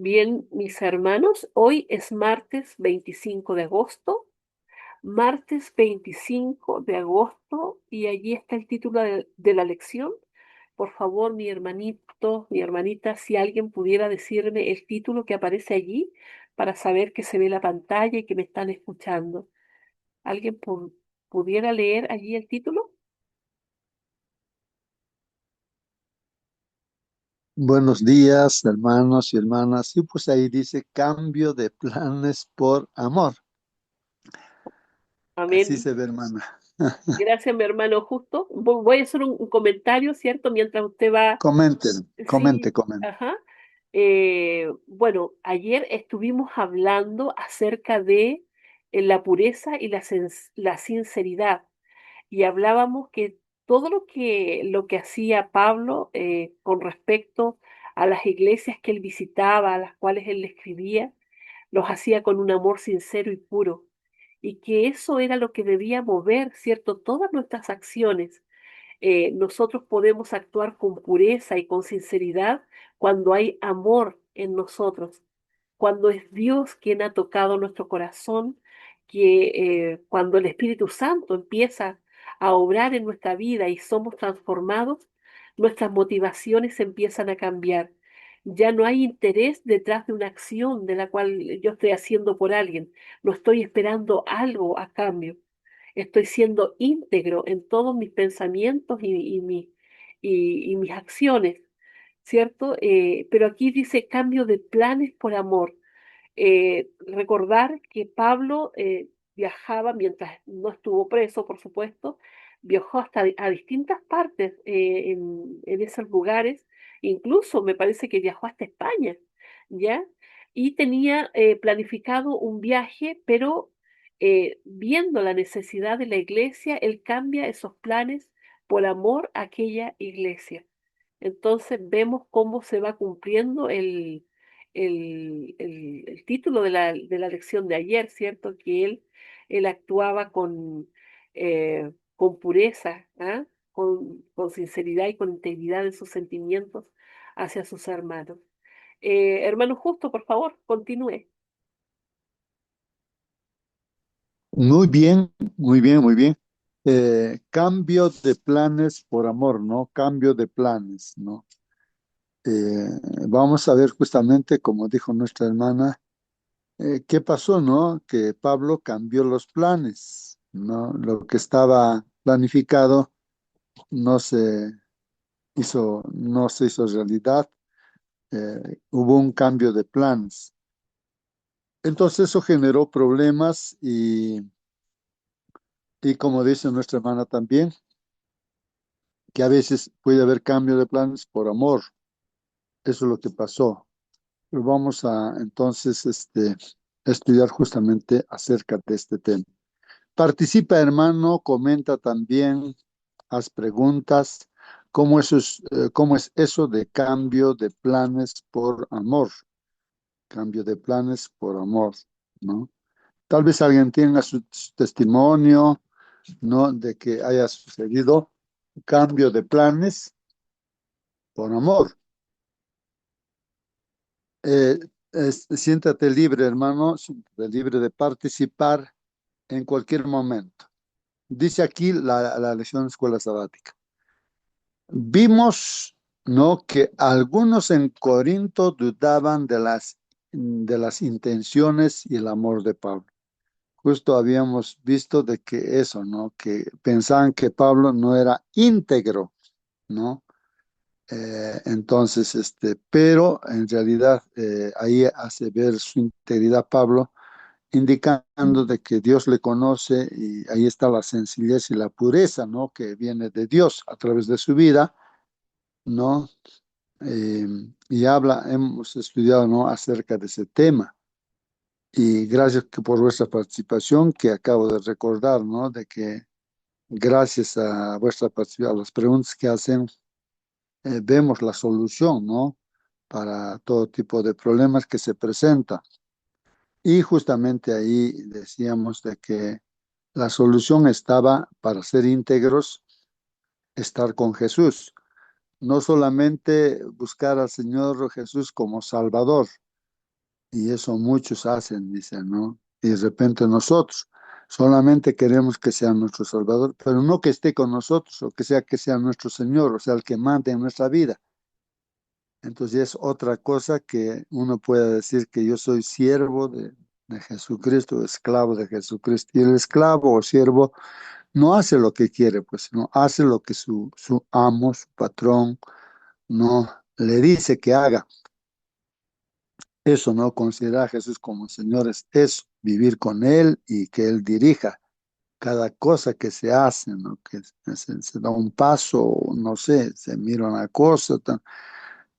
Bien, mis hermanos, hoy es martes 25 de agosto, martes 25 de agosto, y allí está el título de la lección. Por favor, mi hermanito, mi hermanita, si alguien pudiera decirme el título que aparece allí para saber que se ve la pantalla y que me están escuchando. ¿Alguien pudiera leer allí el título? Buenos días, hermanos y hermanas. Y pues ahí dice cambio de planes por amor. Así Amén. se ve, hermana. Gracias, mi hermano. Justo voy a hacer un comentario, ¿cierto? Mientras usted va. Comenten, Sí, comente. ajá. Bueno, ayer estuvimos hablando acerca de la pureza y la sinceridad, y hablábamos que todo lo que hacía Pablo con respecto a las iglesias que él visitaba, a las cuales él le escribía, los hacía con un amor sincero y puro, y que eso era lo que debía mover, ¿cierto?, todas nuestras acciones. Nosotros podemos actuar con pureza y con sinceridad cuando hay amor en nosotros, cuando es Dios quien ha tocado nuestro corazón, cuando el Espíritu Santo empieza a obrar en nuestra vida y somos transformados, nuestras motivaciones empiezan a cambiar. Ya no hay interés detrás de una acción de la cual yo estoy haciendo por alguien. No estoy esperando algo a cambio. Estoy siendo íntegro en todos mis pensamientos y mis acciones, ¿cierto? Pero aquí dice cambio de planes por amor. Recordar que Pablo viajaba, mientras no estuvo preso, por supuesto, viajó hasta a distintas partes en esos lugares, incluso me parece que viajó hasta España, ¿ya? Y tenía planificado un viaje, pero viendo la necesidad de la iglesia, él cambia esos planes por amor a aquella iglesia. Entonces vemos cómo se va cumpliendo el título de la lección de ayer, ¿cierto? Que él actuaba con pureza, ¿ah? Con sinceridad y con integridad en sus sentimientos hacia sus hermanos. Hermano Justo, por favor, continúe. Muy bien, muy bien. Cambio de planes por amor, ¿no? Cambio de planes, ¿no? Eh, Vamos a ver justamente, como dijo nuestra hermana, qué pasó, ¿no? Que Pablo cambió los planes, ¿no? Lo que estaba planificado no se no se hizo realidad. Hubo un cambio de planes. Entonces eso generó problemas y como dice nuestra hermana también, que a veces puede haber cambio de planes por amor. Eso es lo que pasó. Pero vamos a entonces estudiar justamente acerca de este tema. Participa, hermano, comenta también, haz preguntas. ¿Cómo es eso de cambio de planes por amor? Cambio de planes por amor, ¿no? Tal vez alguien tenga su testimonio, ¿no? De que haya sucedido cambio de planes por amor. Eh, Siéntate libre, hermano, siéntate libre de participar en cualquier momento. Dice aquí la lección de escuela sabática. Vimos, ¿no? Que algunos en Corinto dudaban de las intenciones y el amor de Pablo. Justo habíamos visto de que eso, ¿no? Que pensaban que Pablo no era íntegro, ¿no? Entonces, pero en realidad ahí hace ver su integridad Pablo, indicando de que Dios le conoce y ahí está la sencillez y la pureza, ¿no? Que viene de Dios a través de su vida, ¿no? Eh, y hemos estudiado, ¿no? Acerca de ese tema. Y gracias por vuestra participación, que acabo de recordar, ¿no? De que gracias a vuestra participación, a las preguntas que hacen, vemos la solución, ¿no? Para todo tipo de problemas que se presentan. Y justamente ahí decíamos de que la solución estaba para ser íntegros, estar con Jesús. No solamente buscar al Señor Jesús como Salvador, y eso muchos hacen, dicen, ¿no? Y de repente nosotros solamente queremos que sea nuestro Salvador, pero no que esté con nosotros, o que sea nuestro Señor, o sea, el que mande en nuestra vida. Entonces es otra cosa que uno pueda decir que yo soy siervo de Jesucristo, esclavo de Jesucristo. Y el esclavo o siervo no hace lo que quiere, pues, no hace lo que su amo, su patrón, no le dice que haga. Eso no considera a Jesús como Señor, es eso, vivir con Él y que Él dirija cada cosa que se hace, ¿no? Que se da un paso, no sé, se mira una cosa.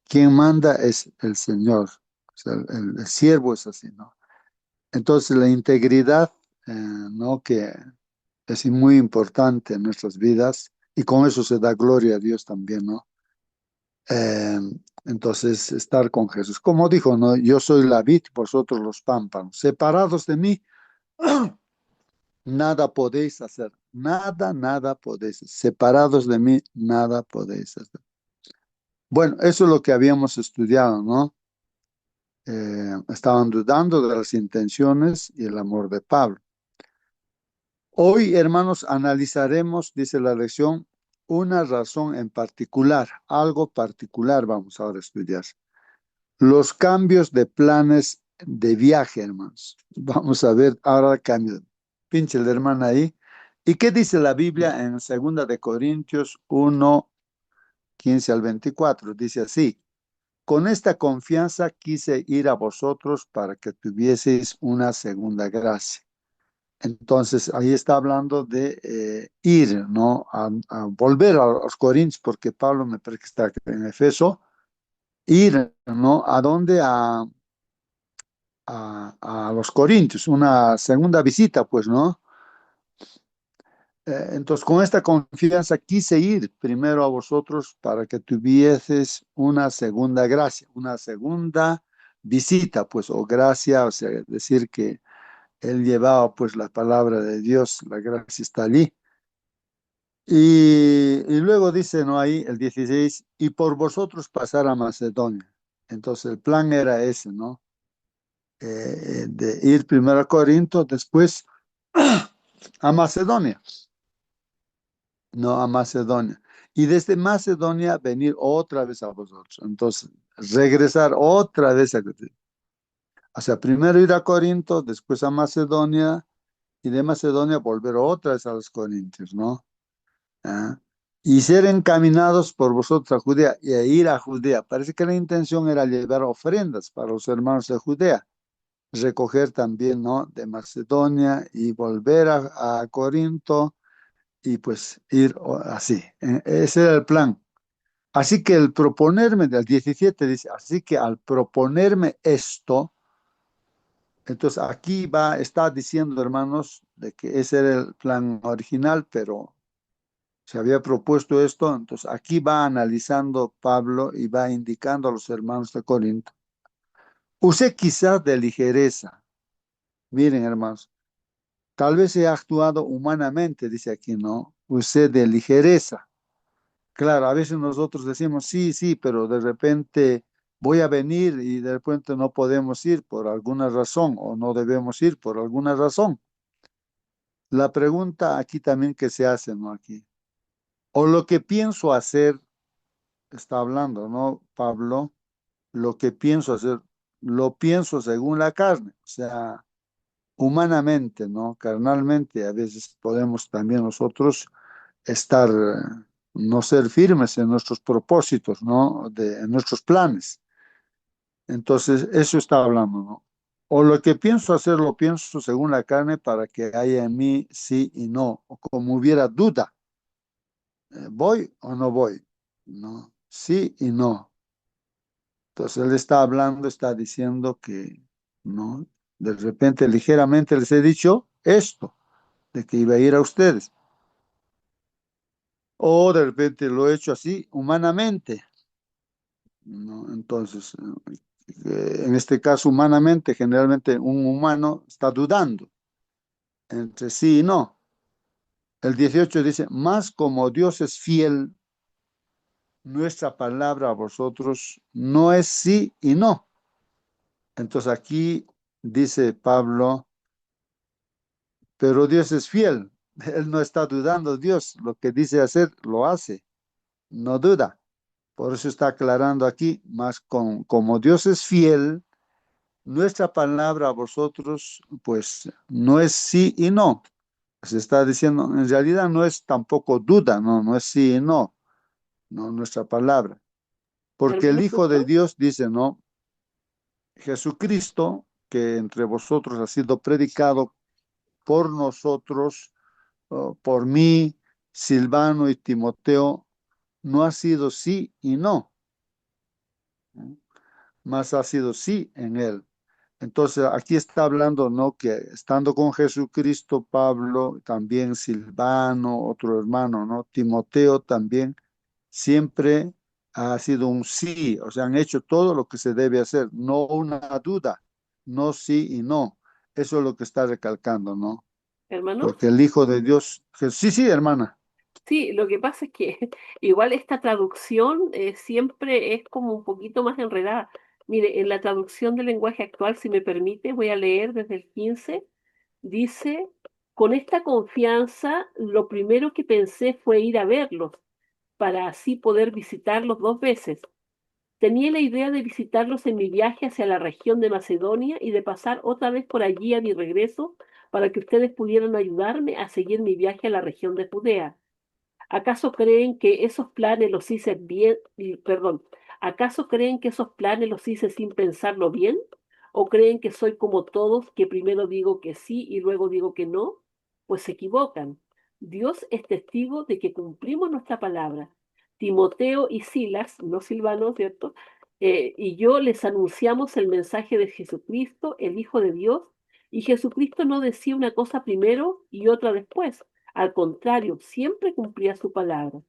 Quien manda es el Señor, o sea, el siervo es así, ¿no? Entonces la integridad, ¿no? Que es muy importante en nuestras vidas y con eso se da gloria a Dios también, ¿no? Eh, entonces, estar con Jesús. Como dijo, ¿no? Yo soy la vid, vosotros los pámpanos. Separados de mí, nada podéis hacer. Nada, nada podéis hacer. Separados de mí, nada podéis hacer. Bueno, eso es lo que habíamos estudiado, ¿no? Estaban dudando de las intenciones y el amor de Pablo. Hoy, hermanos, analizaremos, dice la lección, una razón en particular, algo particular vamos ahora a estudiar. Los cambios de planes de viaje, hermanos. Vamos a ver ahora el cambio. Pinche el hermano ahí. ¿Y qué dice la Biblia en 2 de Corintios 1:15 al 24? Dice así: con esta confianza quise ir a vosotros para que tuvieseis una segunda gracia. Entonces, ahí está hablando de ir, ¿no? A volver a los Corintios, porque Pablo me parece que está en Efeso. Ir, ¿no? ¿A dónde? A los Corintios, una segunda visita, pues, ¿no? Entonces, con esta confianza quise ir primero a vosotros para que tuvieses una segunda gracia, una segunda visita, pues, o gracia, o sea, decir que él llevaba, pues, la palabra de Dios, la gracia está allí. Y luego dice, ¿no? Ahí el 16, y por vosotros pasar a Macedonia. Entonces, el plan era ese, ¿no? De ir primero a Corinto, después a Macedonia, no a Macedonia. Y desde Macedonia venir otra vez a vosotros. Entonces, regresar otra vez a... O sea, primero ir a Corinto, después a Macedonia, y de Macedonia volver otra vez a los Corintios, ¿no? ¿Ah? Y ser encaminados por vosotros a Judea y a ir a Judea. Parece que la intención era llevar ofrendas para los hermanos de Judea, recoger también, ¿no? De Macedonia y volver a Corinto y pues ir así. Ese era el plan. Así que el proponerme, del 17 dice, así que al proponerme esto, entonces aquí está diciendo, hermanos, de que ese era el plan original, pero se había propuesto esto, entonces aquí va analizando Pablo y va indicando a los hermanos de Corinto. Usé quizás de ligereza. Miren, hermanos, tal vez he actuado humanamente, dice aquí, ¿no? Usé de ligereza. Claro, a veces nosotros decimos, sí, sí, pero de repente voy a venir y de repente no podemos ir por alguna razón o no debemos ir por alguna razón. La pregunta aquí también que se hace, ¿no? Aquí. O lo que pienso hacer, está hablando, ¿no? Pablo, lo que pienso hacer, lo pienso según la carne, o sea, humanamente, ¿no? Carnalmente, a veces podemos también nosotros estar, no ser firmes en nuestros propósitos, ¿no? En nuestros planes. Entonces, eso está hablando, ¿no? O lo que pienso hacer, lo pienso según la carne para que haya en mí sí y no, o como hubiera duda, ¿voy o no voy? ¿No? Sí y no. Entonces, él está hablando, está diciendo que, ¿no? De repente, ligeramente les he dicho esto, de que iba a ir a ustedes. O de repente lo he hecho así, humanamente, ¿no? Entonces, en este caso, humanamente, generalmente un humano está dudando entre sí y no. El 18 dice, más como Dios es fiel, nuestra palabra a vosotros no es sí y no. Entonces aquí dice Pablo, pero Dios es fiel. Él no está dudando. Dios lo que dice hacer, lo hace. No duda. Por eso está aclarando aquí, más como Dios es fiel, nuestra palabra a vosotros, pues no es sí y no. Se está diciendo, en realidad no es tampoco duda, no, no es sí y no, no nuestra palabra. Porque Hermano el Hijo de Justo, Dios dice, no, Jesucristo, que entre vosotros ha sido predicado por nosotros, por mí, Silvano y Timoteo, no ha sido sí y no, ¿no? Más ha sido sí en él. Entonces, aquí está hablando, ¿no? Que estando con Jesucristo, Pablo, también Silvano, otro hermano, ¿no? Timoteo también, siempre ha sido un sí, o sea, han hecho todo lo que se debe hacer, no una duda, no sí y no. Eso es lo que está recalcando, ¿no? hermano. Porque el Hijo de Dios, sí, sí, hermana. Sí, lo que pasa es que igual esta traducción siempre es como un poquito más enredada. Mire, en la traducción del lenguaje actual, si me permite, voy a leer desde el 15. Dice, con esta confianza, lo primero que pensé fue ir a verlos, para así poder visitarlos 2 veces. Tenía la idea de visitarlos en mi viaje hacia la región de Macedonia y de pasar otra vez por allí a mi regreso para que ustedes pudieran ayudarme a seguir mi viaje a la región de Judea. ¿Acaso creen que esos planes los hice bien, perdón, acaso creen que esos planes los hice sin pensarlo bien? ¿O creen que soy como todos, que primero digo que sí y luego digo que no? Pues se equivocan. Dios es testigo de que cumplimos nuestra palabra. Timoteo y Silas, no Silvano, ¿cierto? Y yo les anunciamos el mensaje de Jesucristo, el Hijo de Dios, y Jesucristo no decía una cosa primero y otra después. Al contrario, siempre cumplía su palabra.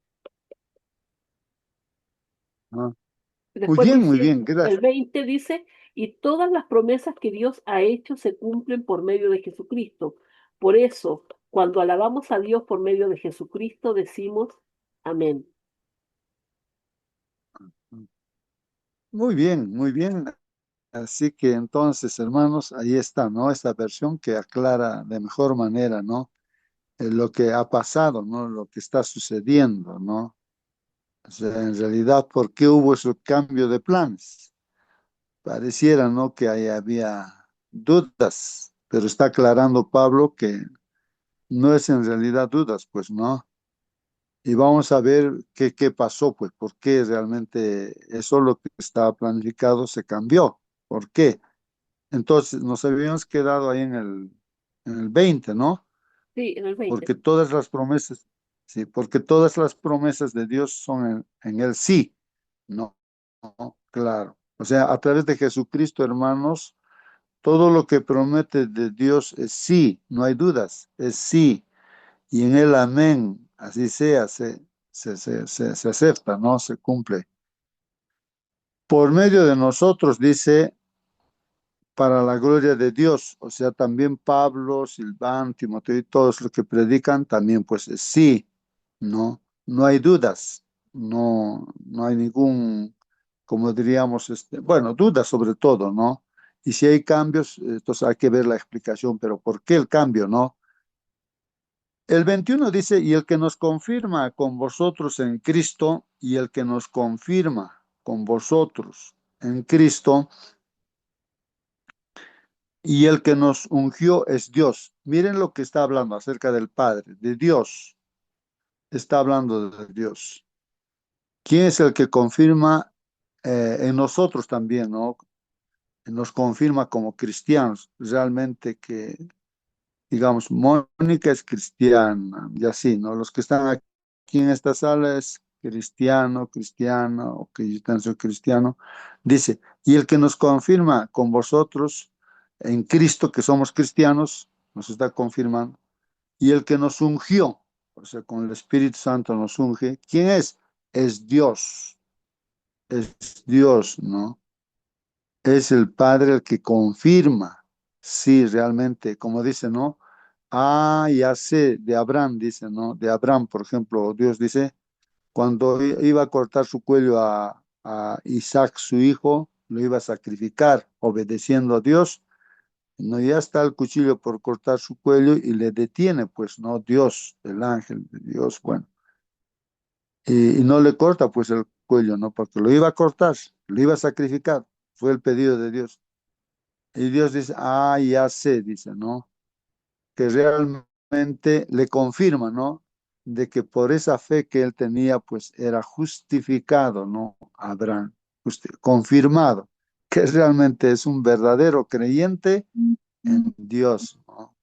Ah, Después muy dice, bien, el gracias. 20 dice, y todas las promesas que Dios ha hecho se cumplen por medio de Jesucristo. Por eso, cuando alabamos a Dios por medio de Jesucristo, decimos amén. Muy bien, muy bien. Así que entonces, hermanos, ahí está, ¿no? Esta versión que aclara de mejor manera, ¿no? Lo que ha pasado, ¿no? Lo que está sucediendo, ¿no? O sea, en realidad, ¿por qué hubo ese cambio de planes? Pareciera, ¿no? Que ahí había dudas, pero está aclarando Pablo que no es en realidad dudas, pues, ¿no? Y vamos a ver qué pasó, pues, por qué realmente eso lo que estaba planificado se cambió. ¿Por qué? Entonces, nos habíamos quedado ahí en el 20, ¿no? Sí, en el 20. Porque todas las promesas, sí, porque todas las promesas de Dios son en el sí, no, no, claro. O sea, a través de Jesucristo, hermanos, todo lo que promete de Dios es sí, no hay dudas, es sí. Y en el amén, así sea, se acepta, ¿no? Se cumple. Por medio de nosotros, dice, para la gloria de Dios. O sea, también Pablo, Silván, Timoteo y todos los que predican también, pues sí, no, no hay dudas, no, no hay ningún, como diríamos, bueno, dudas sobre todo, ¿no? Y si hay cambios, entonces hay que ver la explicación, pero ¿por qué el cambio, no? El 21 dice, y el que nos confirma con vosotros en Cristo, y el que nos confirma con vosotros en Cristo, y el que nos ungió es Dios. Miren lo que está hablando acerca del Padre, de Dios. Está hablando de Dios. ¿Quién es el que confirma en nosotros también, ¿no? Nos confirma como cristianos, realmente que, digamos, Mónica es cristiana y así, ¿no? Los que están aquí en esta sala es cristiano, cristiana o que yo también soy cristiano. Dice, y el que nos confirma con vosotros en Cristo, que somos cristianos, nos está confirmando. Y el que nos ungió, o sea, con el Espíritu Santo nos unge, ¿quién es? Es Dios, ¿no? Es el Padre el que confirma, sí, realmente, como dice, ¿no? Ah, ya sé, de Abraham, dice, ¿no? De Abraham, por ejemplo, Dios dice, cuando iba a cortar su cuello a Isaac, su hijo, lo iba a sacrificar obedeciendo a Dios, no, ya está el cuchillo por cortar su cuello y le detiene, pues, ¿no? Dios, el ángel de Dios, bueno, y no le corta, pues, el cuello, ¿no? Porque lo iba a cortar, lo iba a sacrificar, fue el pedido de Dios. Y Dios dice, ah, ya sé, dice, ¿no? Que realmente le confirma, ¿no? De que por esa fe que él tenía, pues, era justificado, ¿no? Abraham, confirmado, que realmente es un verdadero creyente en Dios, ¿no?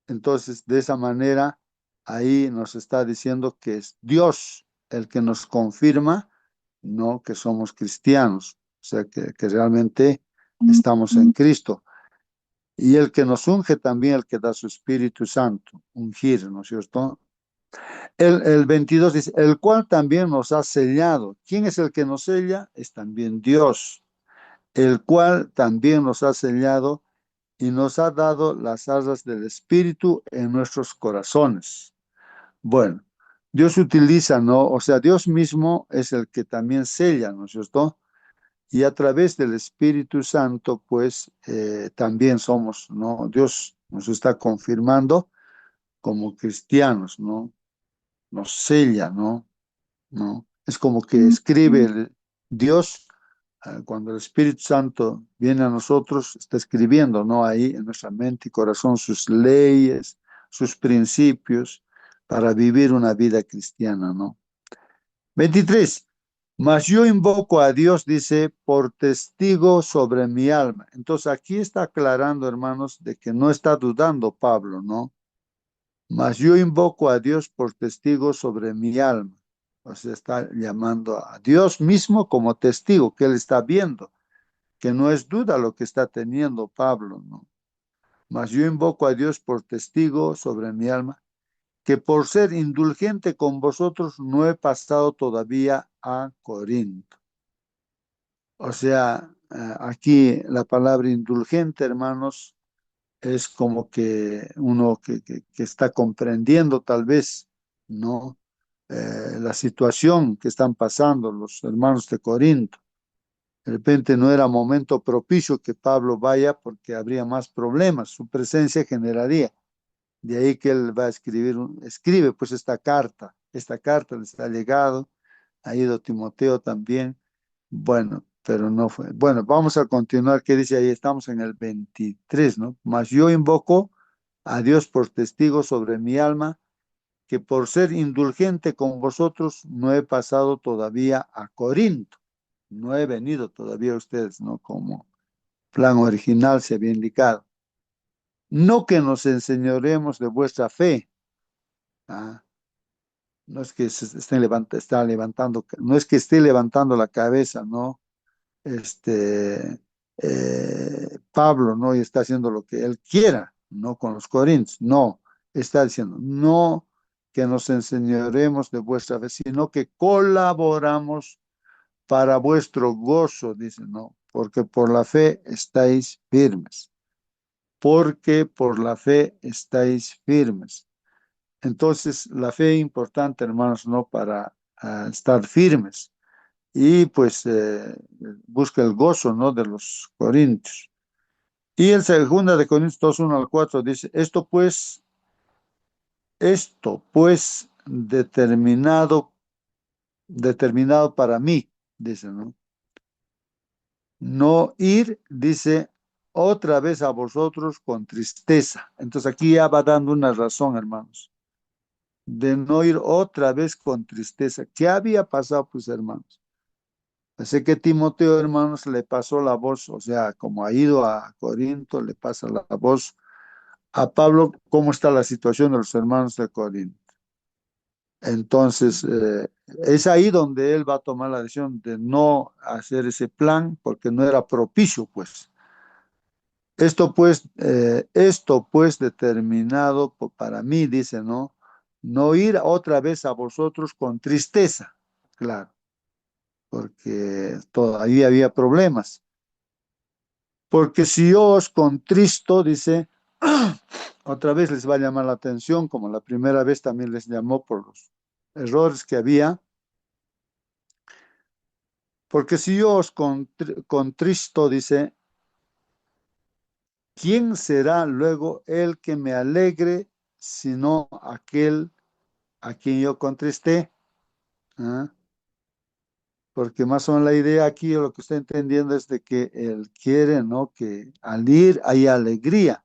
Entonces, de esa manera, ahí nos está diciendo que es Dios el que nos confirma, no que somos cristianos, o sea, que realmente estamos en Cristo. Y el que nos unge también, el que da su Espíritu Santo, ungir, ¿no es cierto? El 22 dice, el cual también nos ha sellado. ¿Quién es el que nos sella? Es también Dios, el cual también nos ha sellado y nos ha dado las arras del Espíritu en nuestros corazones. Bueno, Dios utiliza, ¿no? O sea, Dios mismo es el que también sella, ¿no es cierto? Y a través del Espíritu Santo, pues también somos, ¿no? Dios nos está confirmando como cristianos, ¿no? Nos sella, ¿no? ¿No? Es como que escribe Dios, cuando el Espíritu Santo viene a nosotros, está escribiendo, ¿no? Ahí en nuestra mente y corazón sus leyes, sus principios para vivir una vida cristiana, ¿no? 23. Mas yo invoco a Dios, dice, por testigo sobre mi alma. Entonces aquí está aclarando, hermanos, de que no está dudando Pablo, ¿no? Mas yo invoco a Dios por testigo sobre mi alma. O sea, está llamando a Dios mismo como testigo, que él está viendo, que no es duda lo que está teniendo Pablo, ¿no? Mas yo invoco a Dios por testigo sobre mi alma, que por ser indulgente con vosotros no he pasado todavía a Corinto. O sea, aquí la palabra indulgente, hermanos, es como que uno que está comprendiendo tal vez, ¿no? La situación que están pasando los hermanos de Corinto. De repente no era momento propicio que Pablo vaya porque habría más problemas, su presencia generaría. De ahí que él va a escribir, escribe pues esta carta les ha llegado, ha ido Timoteo también, bueno, pero no fue. Bueno, vamos a continuar, ¿qué dice ahí? Estamos en el 23, ¿no? Mas yo invoco a Dios por testigo sobre mi alma, que por ser indulgente con vosotros no he pasado todavía a Corinto, no he venido todavía a ustedes, ¿no? Como plan original se había indicado. No que nos enseñoremos de vuestra fe, ¿ah? No es que se estén está levantando, no es que esté levantando la cabeza, ¿no? Pablo, ¿no? Y está haciendo lo que él quiera, no con los corintios, no, está diciendo, no que nos enseñaremos de vuestra fe, sino que colaboramos para vuestro gozo, dice, ¿no? Porque por la fe estáis firmes, porque por la fe estáis firmes. Entonces, la fe es importante, hermanos, ¿no? Para estar firmes y pues busca el gozo, ¿no? De los corintios. Y el segunda de Corintios 2, 1 al 4 dice, esto pues determinado para mí, dice, ¿no? No ir, dice, otra vez a vosotros con tristeza. Entonces aquí ya va dando una razón, hermanos, de no ir otra vez con tristeza. ¿Qué había pasado, pues, hermanos? Sé que Timoteo, hermanos, le pasó la voz, o sea, como ha ido a Corinto, le pasa la voz a Pablo, cómo está la situación de los hermanos de Corinto. Entonces, es ahí donde él va a tomar la decisión de no hacer ese plan, porque no era propicio, pues. Esto pues determinado para mí, dice, ¿no? No ir otra vez a vosotros con tristeza, claro, porque todavía había problemas. Porque si yo os contristo, dice, otra vez les va a llamar la atención, como la primera vez también les llamó por los errores que había. Porque si yo os contristo, dice, ¿quién será luego el que me alegre, sino aquel a quien yo contristé? ¿Ah? Porque más o menos la idea aquí, o lo que estoy entendiendo, es de que él quiere, ¿no? Que al ir hay alegría,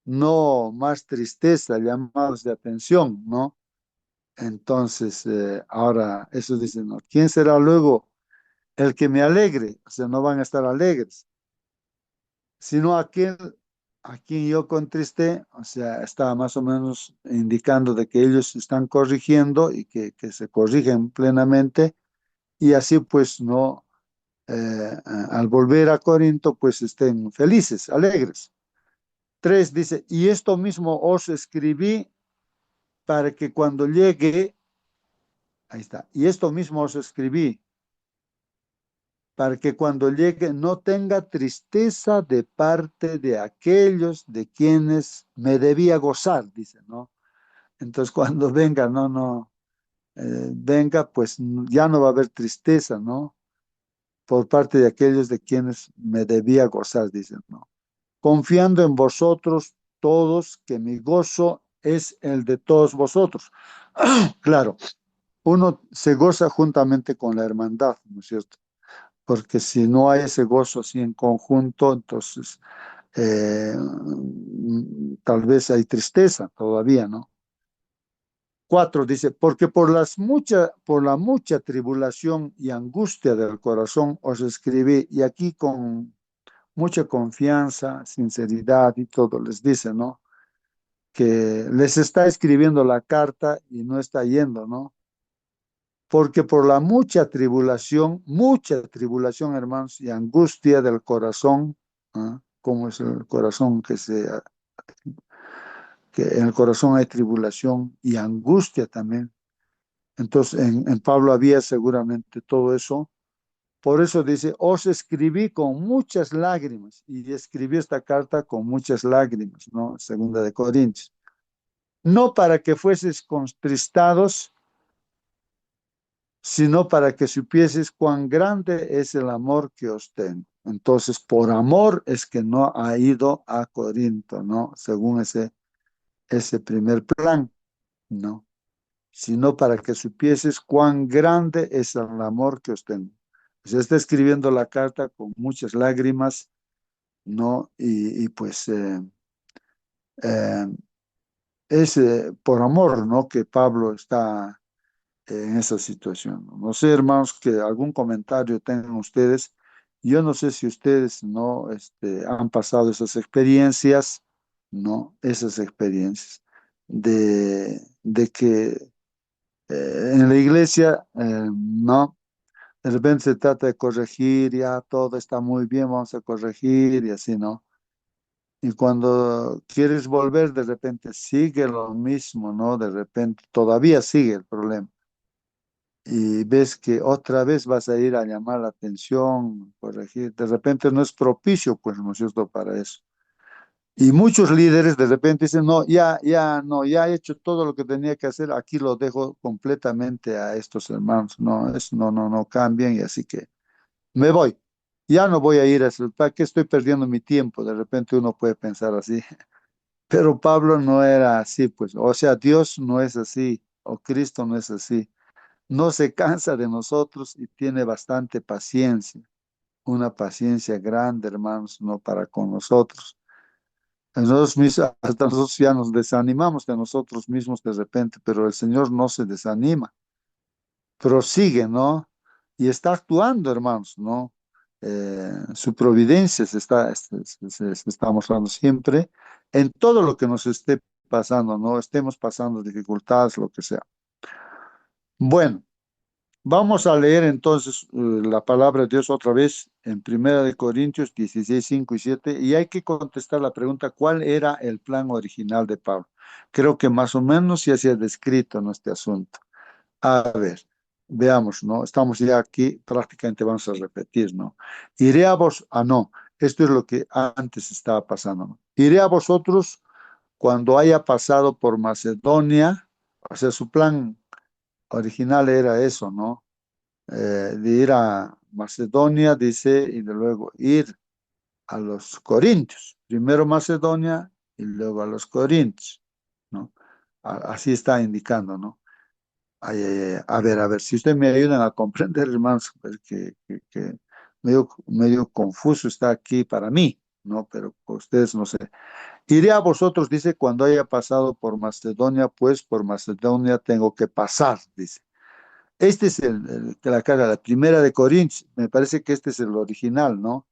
no más tristeza, llamados de atención, ¿no? Entonces, ahora, eso dice, ¿no? ¿Quién será luego el que me alegre? O sea, no van a estar alegres, sino aquel a quien yo contristé, o sea, está más o menos indicando de que ellos están corrigiendo y que se corrigen plenamente, y así pues no, al volver a Corinto, pues estén felices, alegres. 3 dice, y esto mismo os escribí para que cuando llegue, ahí está, y esto mismo os escribí para que cuando llegue no tenga tristeza de parte de aquellos de quienes me debía gozar, dice, ¿no? Entonces cuando venga, venga, pues ya no va a haber tristeza, ¿no? Por parte de aquellos de quienes me debía gozar, dice, ¿no? Confiando en vosotros todos, que mi gozo es el de todos vosotros. Claro, uno se goza juntamente con la hermandad, ¿no es cierto? Porque si no hay ese gozo así en conjunto, entonces tal vez hay tristeza todavía, ¿no? 4 dice, porque por la mucha tribulación y angustia del corazón os escribí, y aquí con mucha confianza, sinceridad y todo les dice, ¿no? Que les está escribiendo la carta y no está yendo, ¿no? Porque por la mucha tribulación, hermanos, y angustia del corazón, ¿ah? Como es el corazón que en el corazón hay tribulación y angustia también. Entonces, en Pablo había seguramente todo eso. Por eso dice, os escribí con muchas lágrimas, y escribí esta carta con muchas lágrimas, ¿no? Segunda de Corintios. No para que fueseis contristados, sino para que supieses cuán grande es el amor que os tengo. Entonces, por amor es que no ha ido a Corinto, ¿no? Según ese primer plan, ¿no? Sino para que supieses cuán grande es el amor que os tengo. Se está escribiendo la carta con muchas lágrimas, ¿no? Y pues eh, es por amor, ¿no? Que Pablo está en esa situación. No sé, hermanos, que algún comentario tengan ustedes. Yo no sé si ustedes no han pasado esas experiencias, ¿no? Esas experiencias de que en la iglesia, no, de repente se trata de corregir, ya todo está muy bien, vamos a corregir y así, ¿no? Y cuando quieres volver, de repente sigue lo mismo, ¿no? De repente todavía sigue el problema. Y ves que otra vez vas a ir a llamar la atención, corregir. De repente no es propicio, pues, ¿no es cierto?, para eso. Y muchos líderes de repente dicen, no, no, ya he hecho todo lo que tenía que hacer, aquí lo dejo completamente a estos hermanos. No, no cambian y así que me voy. Ya no voy a ir a eso, ¿para qué estoy perdiendo mi tiempo? De repente uno puede pensar así. Pero Pablo no era así, pues. O sea, Dios no es así, o Cristo no es así. No se cansa de nosotros y tiene bastante paciencia, una paciencia grande, hermanos, no para con nosotros. Nosotros mismos, hasta nosotros ya nos desanimamos de nosotros mismos de repente, pero el Señor no se desanima, prosigue, ¿no? Y está actuando, hermanos, ¿no? Su providencia se está mostrando siempre en todo lo que nos esté pasando, ¿no? Estemos pasando dificultades, lo que sea. Bueno. Vamos a leer entonces la palabra de Dios otra vez en Primera de Corintios 16, 5 y 7, y hay que contestar la pregunta, ¿cuál era el plan original de Pablo? Creo que más o menos ya se ha descrito en este asunto. A ver, veamos, ¿no? Estamos ya aquí, prácticamente vamos a repetir, ¿no? Iré a vos, no, esto es lo que antes estaba pasando, ¿no? Iré a vosotros cuando haya pasado por Macedonia, o sea, su plan original era eso, ¿no? De ir Macedonia, dice, y de luego ir a los Corintios. Primero Macedonia y luego a los Corintios, ¿no? Así está indicando, ¿no? Ay, ay, ay. A ver, si ustedes me ayudan a comprender, hermanos, pues que medio confuso está aquí para mí, ¿no? Pero ustedes no sé. Iré a vosotros, dice, cuando haya pasado por Macedonia, pues por Macedonia tengo que pasar, dice. Este es que la carga, la primera de Corintios, me parece que este es el original, ¿no?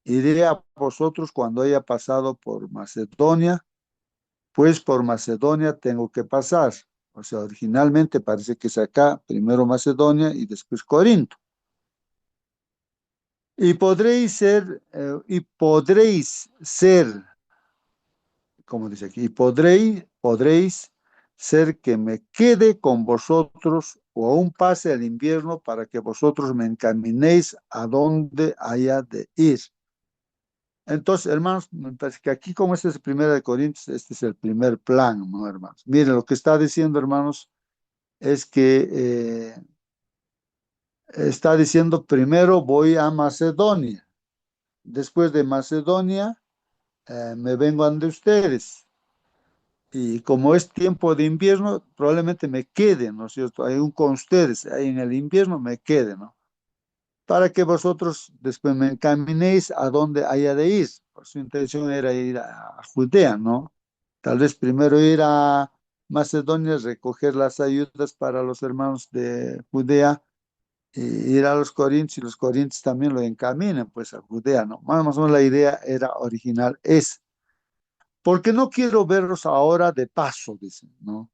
Iré a vosotros cuando haya pasado por Macedonia, pues por Macedonia tengo que pasar. O sea, originalmente parece que es acá, primero Macedonia y después Corinto. Y podréis ser, como dice aquí, y podréis ser que me quede con vosotros o aún pase el invierno para que vosotros me encaminéis a donde haya de ir. Entonces, hermanos, me parece que aquí, como este es el primero de Corintios, este es el primer plan, ¿no, hermanos? Miren, lo que está diciendo, hermanos, es que está diciendo, primero voy a Macedonia, después de Macedonia, me vengo ante ustedes. Y como es tiempo de invierno, probablemente me quede, ¿no es cierto? Hay un con ustedes, ahí en el invierno me quede, ¿no? Para que vosotros después me encaminéis a donde haya de ir. Pues su intención era ir a Judea, ¿no? Tal vez primero ir a Macedonia, recoger las ayudas para los hermanos de Judea, y ir a los Corintios y los Corintios también lo encaminen pues a Judea, ¿no? Más o menos la idea era original es, porque no quiero verlos ahora de paso, dicen, ¿no?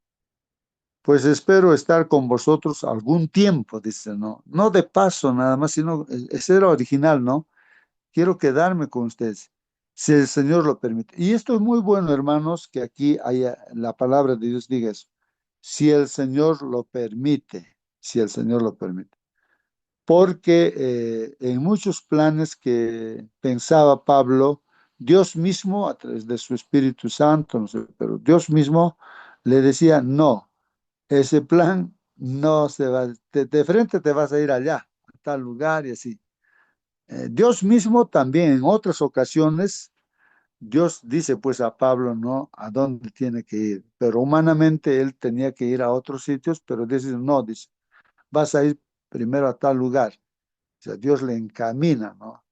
Pues espero estar con vosotros algún tiempo, dice, ¿no? No de paso nada más, sino, ese era original, ¿no? Quiero quedarme con ustedes, si el Señor lo permite. Y esto es muy bueno, hermanos, que aquí haya la palabra de Dios diga eso. Si el Señor lo permite, si el Señor lo permite. Porque en muchos planes que pensaba Pablo, Dios mismo, a través de su Espíritu Santo, no sé, pero Dios mismo le decía, no, ese plan no se va, de frente te vas a ir allá, a tal lugar y así. Dios mismo también en otras ocasiones, Dios dice pues a Pablo, ¿no? A dónde tiene que ir, pero humanamente él tenía que ir a otros sitios, pero dice, no, dice, vas a ir primero a tal lugar. O sea, Dios le encamina, ¿no?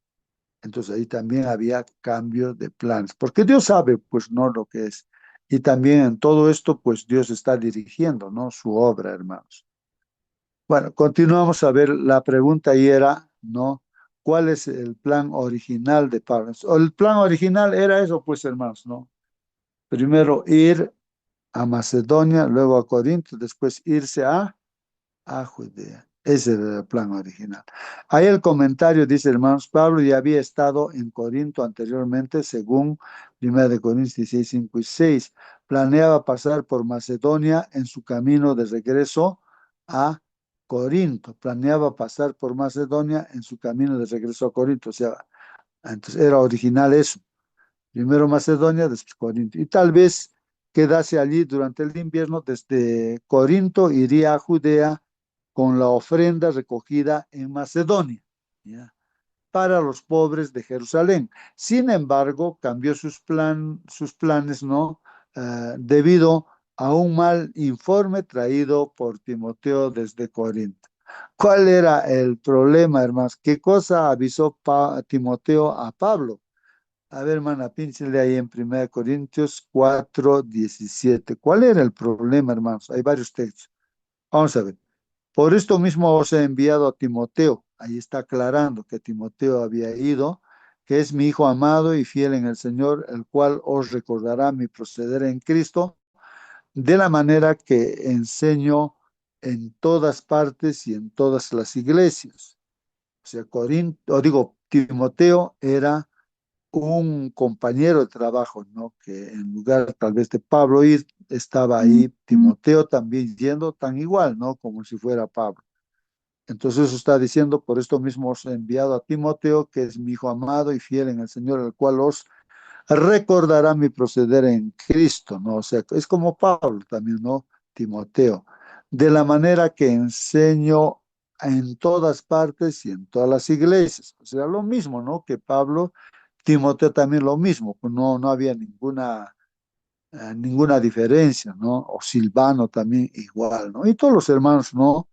Entonces ahí también había cambio de planes, porque Dios sabe pues no lo que es. Y también en todo esto pues Dios está dirigiendo, ¿no? Su obra, hermanos. Bueno, continuamos a ver, la pregunta ahí era, ¿no? ¿Cuál es el plan original de Pablo? El plan original era eso, pues, hermanos, ¿no? Primero ir a Macedonia, luego a Corinto, después irse a Judea. Ese era el plan original. Ahí el comentario dice, hermanos, Pablo ya había estado en Corinto anteriormente, según 1 de Corintios 16, 5 y 6. Planeaba pasar por Macedonia en su camino de regreso a Corinto. Planeaba pasar por Macedonia en su camino de regreso a Corinto. O sea, entonces era original eso. Primero Macedonia, después Corinto. Y tal vez quedase allí durante el invierno. Desde Corinto iría a Judea con la ofrenda recogida en Macedonia, ¿ya? Para los pobres de Jerusalén. Sin embargo, cambió sus planes, ¿no? Debido a un mal informe traído por Timoteo desde Corinto. ¿Cuál era el problema, hermanos? ¿Qué cosa avisó Timoteo a Pablo? A ver, hermana, pínchele ahí en 1 Corintios 4:17. ¿Cuál era el problema, hermanos? Hay varios textos. Vamos a ver. Por esto mismo os he enviado a Timoteo. Ahí está aclarando que Timoteo había ido, que es mi hijo amado y fiel en el Señor, el cual os recordará mi proceder en Cristo, de la manera que enseño en todas partes y en todas las iglesias. O sea, Timoteo era un compañero de trabajo, ¿no? Que en lugar tal vez de Pablo ir, estaba ahí Timoteo también yendo tan igual, ¿no? Como si fuera Pablo. Entonces eso está diciendo, por esto mismo os he enviado a Timoteo, que es mi hijo amado y fiel en el Señor, el cual os recordará mi proceder en Cristo, ¿no? O sea, es como Pablo también, ¿no? Timoteo. De la manera que enseño en todas partes y en todas las iglesias. O sea, lo mismo, ¿no? Que Pablo, Timoteo también lo mismo, pues no había ninguna diferencia, ¿no? O Silvano también igual, ¿no? Y todos los hermanos, ¿no?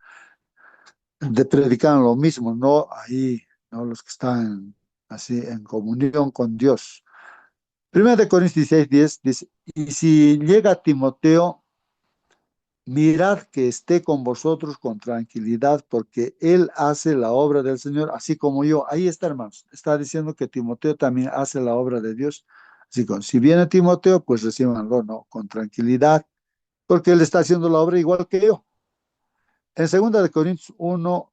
Predican lo mismo, ¿no? Ahí, ¿no? Los que están así en comunión con Dios. Primera de Corintios 16:10 dice, y si llega Timoteo, mirad que esté con vosotros con tranquilidad, porque él hace la obra del Señor, así como yo. Ahí está, hermanos. Está diciendo que Timoteo también hace la obra de Dios. Así que, si viene Timoteo, pues recíbanlo, ¿no? Con tranquilidad, porque él está haciendo la obra igual que yo. En 2 Corintios 1,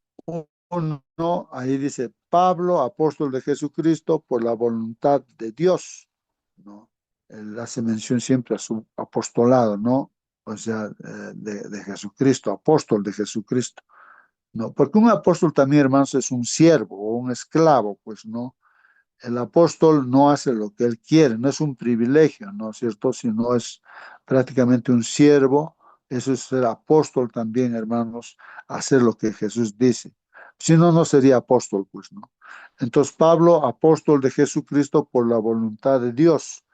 ahí dice, Pablo, apóstol de Jesucristo, por la voluntad de Dios, ¿no? Él hace mención siempre a su apostolado, ¿no? O sea, de Jesucristo, apóstol de Jesucristo, ¿no? Porque un apóstol también, hermanos, es un siervo o un esclavo, pues, ¿no? El apóstol no hace lo que él quiere, no es un privilegio, ¿no es cierto? Sino es prácticamente un siervo. Eso es ser apóstol también, hermanos, hacer lo que Jesús dice. Si no, no sería apóstol, pues, ¿no? Entonces, Pablo, apóstol de Jesucristo por la voluntad de Dios.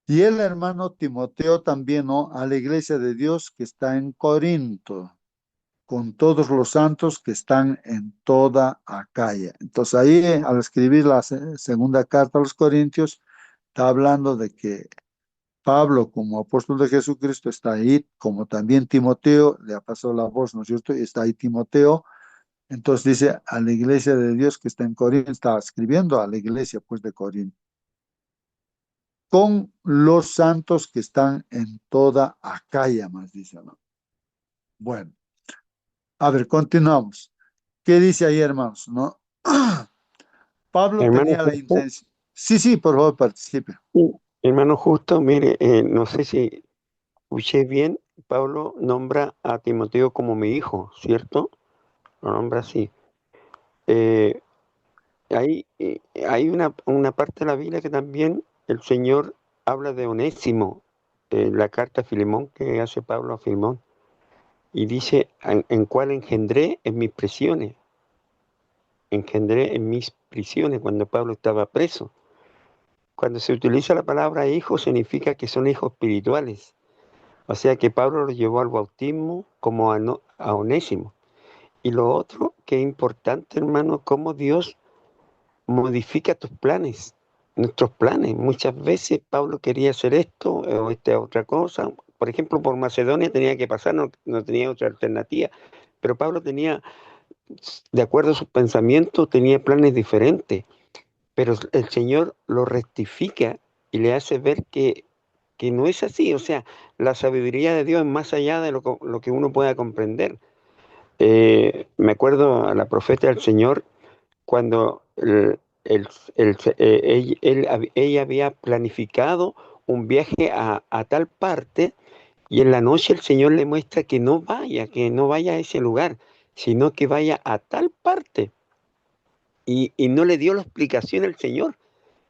Y el hermano Timoteo también, ¿no? A la iglesia de Dios que está en Corinto, con todos los santos que están en toda Acaya. Entonces ahí, al escribir la segunda carta a los Corintios, está hablando de que Pablo, como apóstol de Jesucristo, está ahí, como también Timoteo, le ha pasado la voz, ¿no es cierto? Y está ahí Timoteo. Entonces dice a la iglesia de Dios que está en Corinto, está escribiendo a la iglesia, pues, de Corinto, con los santos que están en toda Acaya, más dice, ¿no? Bueno, a ver, continuamos. ¿Qué dice ahí, hermanos? ¿No? Pablo Hermano tenía la Justo, intención. Sí, sí, por favor, participe. sí, hermano Justo, mire, no sé si escuché bien, Pablo nombra a Timoteo como mi hijo, ¿cierto? Lo nombra así. Eh, hay una parte de la Biblia que también el Señor habla de Onésimo, la carta a Filemón que hace Pablo a Filemón, y dice, en cuál engendré en mis prisiones cuando Pablo estaba preso. Cuando se utiliza la palabra hijo significa que son hijos espirituales. O sea que Pablo lo llevó al bautismo como a Onésimo. Y lo otro que es importante, hermano, cómo Dios modifica tus planes, nuestros planes. Muchas veces Pablo quería hacer esto o esta otra cosa. Por ejemplo, por Macedonia tenía que pasar, no tenía otra alternativa. Pero Pablo tenía, de acuerdo a sus pensamientos, tenía planes diferentes. Pero el Señor lo rectifica y le hace ver que no es así. O sea, la sabiduría de Dios es más allá de lo que uno pueda comprender. Me acuerdo a la profeta del Señor cuando ella había planificado un viaje a tal parte y en la noche el Señor le muestra que no vaya a ese lugar, sino que vaya a tal parte. Y no le dio la explicación al Señor.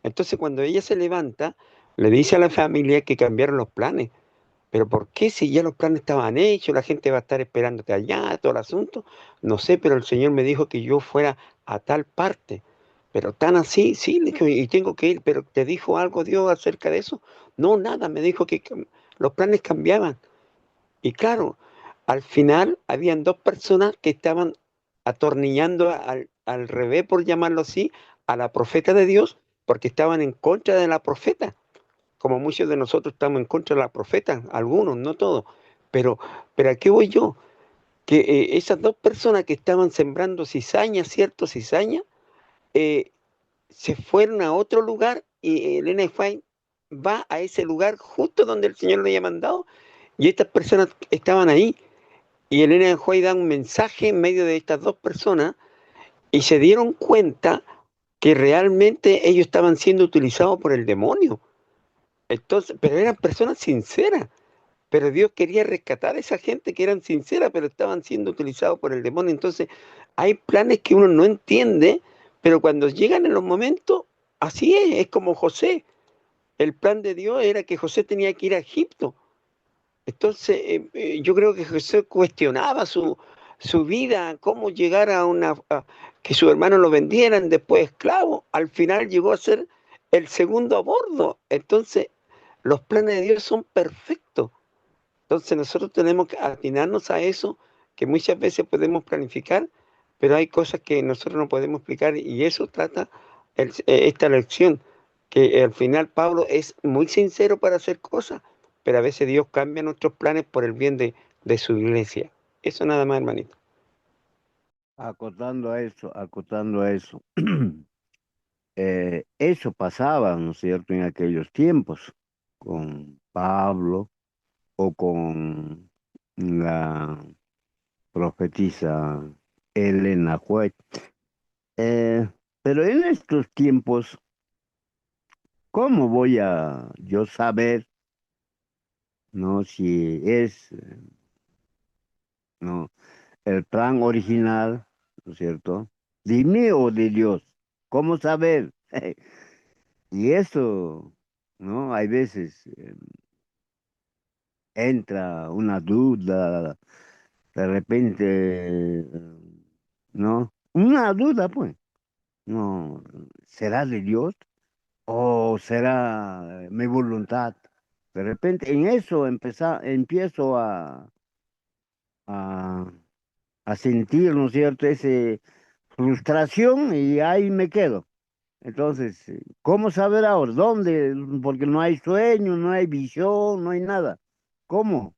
Entonces cuando ella se levanta, le dice a la familia que cambiaron los planes. Pero ¿por qué si ya los planes estaban hechos, la gente va a estar esperándote allá, todo el asunto? No sé, pero el Señor me dijo que yo fuera a tal parte. Pero tan así, sí, le dije, y tengo que ir, pero ¿te dijo algo Dios acerca de eso? No, nada, me dijo que los planes cambiaban. Y claro, al final habían dos personas que estaban atornillando al revés, por llamarlo así, a la profeta de Dios, porque estaban en contra de la profeta, como muchos de nosotros estamos en contra de la profeta, algunos, no todos. Pero, pero ¿a qué voy yo? Que esas dos personas que estaban sembrando cizaña, cierto, cizaña, eh, se fueron a otro lugar y Elena White va a ese lugar justo donde el Señor le había mandado y estas personas estaban ahí y Elena White da un mensaje en medio de estas dos personas y se dieron cuenta que realmente ellos estaban siendo utilizados por el demonio. Entonces, pero eran personas sinceras. Pero Dios quería rescatar a esa gente que eran sinceras, pero estaban siendo utilizados por el demonio. Entonces, hay planes que uno no entiende, pero cuando llegan en los momentos, así es como José. El plan de Dios era que José tenía que ir a Egipto. Entonces, yo creo que José cuestionaba su vida, cómo llegar que sus hermanos lo vendieran después esclavo, al final llegó a ser el segundo a bordo. Entonces, los planes de Dios son perfectos. Entonces nosotros tenemos que atinarnos a eso, que muchas veces podemos planificar, pero hay cosas que nosotros no podemos explicar y eso trata esta lección, que al final Pablo es muy sincero para hacer cosas, pero a veces Dios cambia nuestros planes por el bien de su iglesia. Eso nada más, hermanito. Acotando a eso. Eso pasaba, ¿no es cierto?, en aquellos tiempos, con Pablo o con la profetisa Elena White. Eh, pero en estos tiempos, ¿cómo voy a yo saber, no, si es, no, el plan original, ¿no es cierto?, de mí o de Dios? ¿Cómo saber? Y eso, ¿no? Hay veces entra una duda, de repente, ¿no? Una duda, pues, ¿no? ¿Será de Dios o será mi voluntad? De repente en eso empiezo a, a sentir, ¿no es cierto?, esa frustración y ahí me quedo. Entonces, ¿cómo saber ahora? ¿Dónde? Porque no hay sueño, no hay visión, no hay nada. ¿Cómo?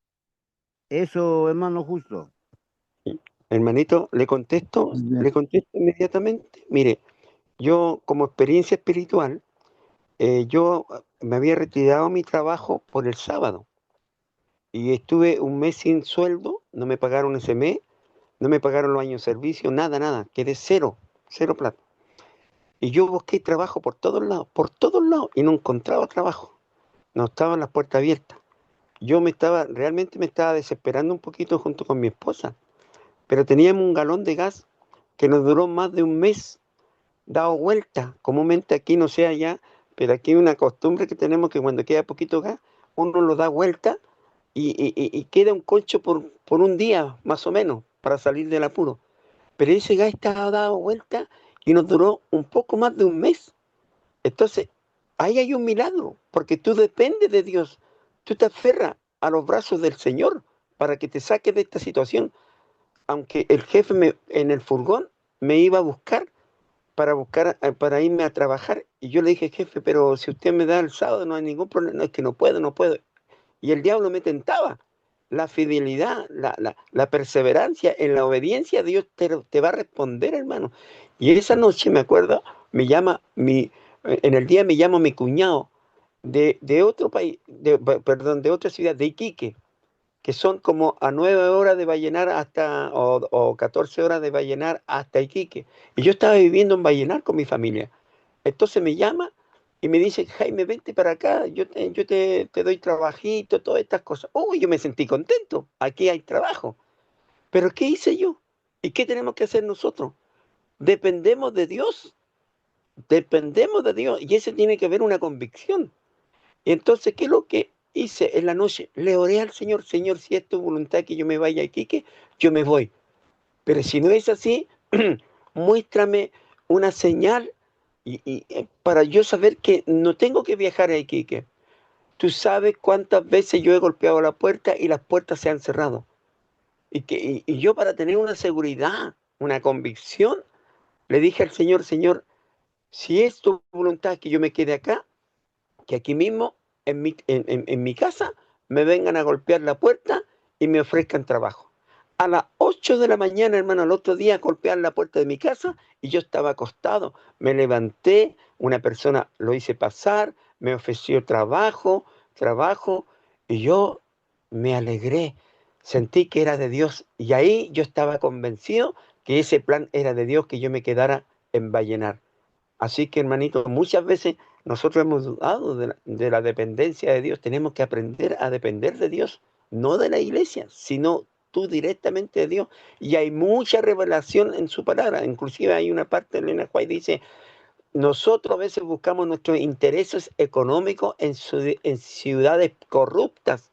Eso, hermano Justo. Hermanito, Muy bien. le contesto inmediatamente. Mire, yo como experiencia espiritual, yo me había retirado a mi trabajo por el sábado y estuve un mes sin sueldo, no me pagaron ese mes, no me pagaron los años de servicio, nada, nada, quedé cero, cero plata. Y yo busqué trabajo por todos lados, y no encontraba trabajo, no estaban las puertas abiertas. Realmente me estaba desesperando un poquito junto con mi esposa, pero teníamos un galón de gas que nos duró más de un mes dado vuelta. Comúnmente aquí no sé allá, pero aquí hay una costumbre que tenemos que cuando queda poquito gas, uno lo da vuelta y queda un colcho por un día, más o menos, para salir del apuro. Pero ese gas estaba dado vuelta y nos duró un poco más de un mes. Entonces, ahí hay un milagro, porque tú dependes de Dios. Tú te aferras a los brazos del Señor para que te saque de esta situación. Aunque el jefe en el furgón me iba a buscar para irme a trabajar, y yo le dije, jefe, pero si usted me da el sábado no hay ningún problema, no, es que no puedo, no puedo. Y el diablo me tentaba. La fidelidad, la perseverancia en la obediencia, Dios te va a responder, hermano. Y esa noche, me acuerdo, en el día me llama mi cuñado de otro país, perdón, de otra ciudad, de Iquique, que son como a 9 horas de Vallenar o 14 horas de Vallenar hasta Iquique. Y yo estaba viviendo en Vallenar con mi familia. Entonces me llama y me dice, Jaime, vente para acá, te doy trabajito, todas estas cosas. Oh, yo me sentí contento, aquí hay trabajo. Pero ¿qué hice yo? ¿Y qué tenemos que hacer nosotros? Dependemos de Dios, dependemos de Dios. Y ese tiene que haber una convicción. Y entonces, ¿qué es lo que hice en la noche? Le oré al Señor, Señor, si es tu voluntad que yo me vaya a Iquique, yo me voy. Pero si no es así, muéstrame una señal para yo saber que no tengo que viajar a Iquique. Tú sabes cuántas veces yo he golpeado la puerta y las puertas se han cerrado. Y yo para tener una seguridad, una convicción, le dije al Señor, Señor, si es tu voluntad que yo me quede acá, que aquí mismo, en mi casa, me vengan a golpear la puerta y me ofrezcan trabajo. A las 8 de la mañana, hermano, al otro día, golpear la puerta de mi casa y yo estaba acostado. Me levanté, una persona lo hice pasar, me ofreció trabajo, y yo me alegré. Sentí que era de Dios y ahí yo estaba convencido que ese plan era de Dios, que yo me quedara en Vallenar. Así que, hermanito, muchas veces nosotros hemos dudado de la dependencia de Dios. Tenemos que aprender a depender de Dios, no de la iglesia, sino tú directamente de Dios. Y hay mucha revelación en su palabra. Inclusive hay una parte de Elena White dice, nosotros a veces buscamos nuestros intereses económicos en ciudades corruptas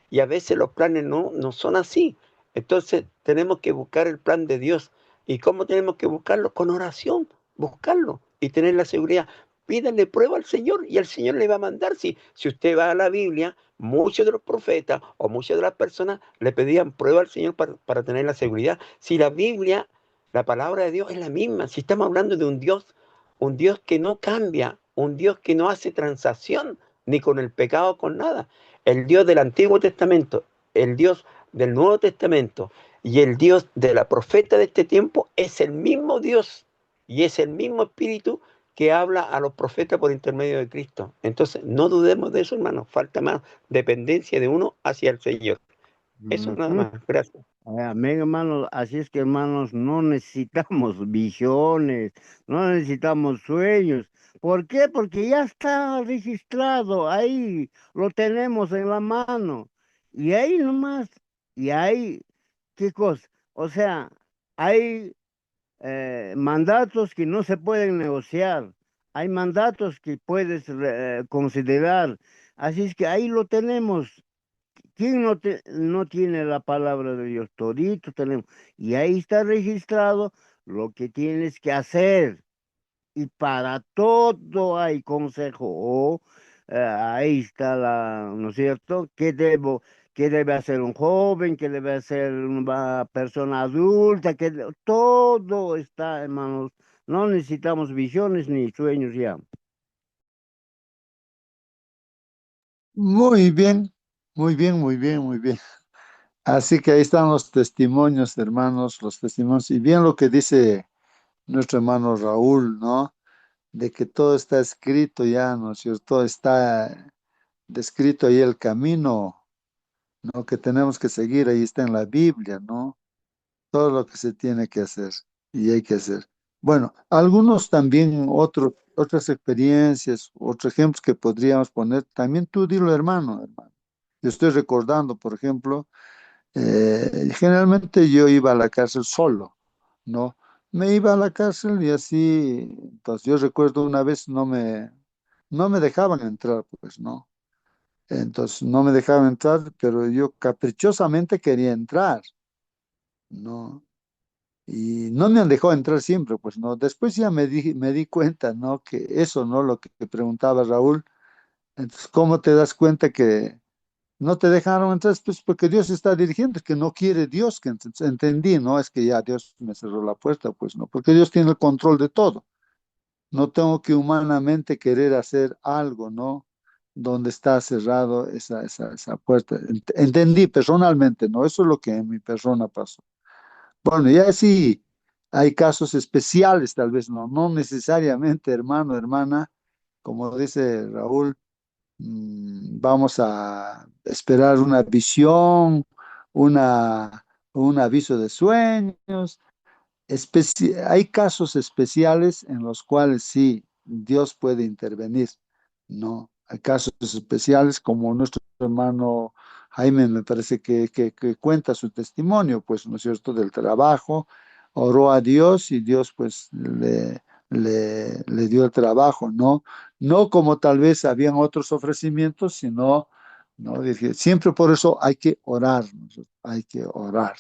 y a veces los planes no son así. Entonces tenemos que buscar el plan de Dios. ¿Y cómo tenemos que buscarlo? Con oración, buscarlo y tener la seguridad. Pídanle prueba al Señor y el Señor le va a mandar. Si usted va a la Biblia, muchos de los profetas o muchas de las personas le pedían prueba al Señor para tener la seguridad. Si la Biblia, la palabra de Dios es la misma, si estamos hablando de un Dios que no cambia, un Dios que no hace transacción ni con el pecado, con nada. El Dios del Antiguo Testamento, el Dios del Nuevo Testamento y el Dios de la profeta de este tiempo es el mismo Dios y es el mismo Espíritu que habla a los profetas por intermedio de Cristo. Entonces, no dudemos de eso, hermanos. Falta más dependencia de uno hacia el Señor. Eso nada Ujú. más. Gracias. Amén, hermanos. Así es que, hermanos, no necesitamos visiones, no necesitamos sueños. ¿Por qué? Porque ya está registrado, ahí lo tenemos en la mano. Y ahí nomás, y ahí, ¿qué cosa? O sea, hay mandatos que no se pueden negociar, hay mandatos que puedes considerar. Así es que ahí lo tenemos. ¿Quién no tiene la palabra de Dios? Todito tenemos. Y ahí está registrado lo que tienes que hacer. Y para todo hay consejo. Ahí está ¿no es cierto? ¿Qué debe hacer un joven? ¿Qué debe hacer una persona adulta? Todo está, hermanos. No necesitamos visiones ni sueños ya. Muy bien, muy bien, muy bien, muy bien. Así que ahí están los testimonios, hermanos, los testimonios. Y bien lo que dice nuestro hermano Raúl, ¿no? De que todo está escrito ya, ¿no es cierto? Está descrito ahí el camino, ¿no? Que tenemos que seguir, ahí está en la Biblia, ¿no? Todo lo que se tiene que hacer y hay que hacer. Bueno, algunos también, otras experiencias, otros ejemplos que podríamos poner, también tú dilo, hermano, hermano. Yo estoy recordando, por ejemplo, generalmente yo iba a la cárcel solo, ¿no? Me iba a la cárcel y así, pues yo recuerdo una vez no me dejaban entrar, pues, ¿no? Entonces no me dejaban entrar, pero yo caprichosamente quería entrar, ¿no? Y no me han dejado entrar siempre, pues, ¿no? Después ya me di cuenta, ¿no? Que eso, ¿no? Lo que te preguntaba Raúl. Entonces, ¿cómo te das cuenta que no te dejaron entrar? Pues porque Dios está dirigiendo, es que no quiere Dios que entendí, ¿no? Es que ya Dios me cerró la puerta, pues no, porque Dios tiene el control de todo. No tengo que humanamente querer hacer algo, ¿no? Donde está cerrado esa puerta. Entendí personalmente, ¿no? Eso es lo que en mi persona pasó. Bueno, ya sí hay casos especiales, tal vez no necesariamente, hermano, hermana, como dice Raúl. Vamos a esperar una visión, una, un aviso de sueños. Hay casos especiales en los cuales sí, Dios puede intervenir, ¿no? Hay casos especiales como nuestro hermano Jaime, me parece que cuenta su testimonio, pues, ¿no es cierto?, del trabajo, oró a Dios y Dios, pues, le dio el trabajo, ¿no? No como tal vez habían otros ofrecimientos, sino, ¿no? Dije, siempre por eso hay que orar, ¿no? Hay que orar.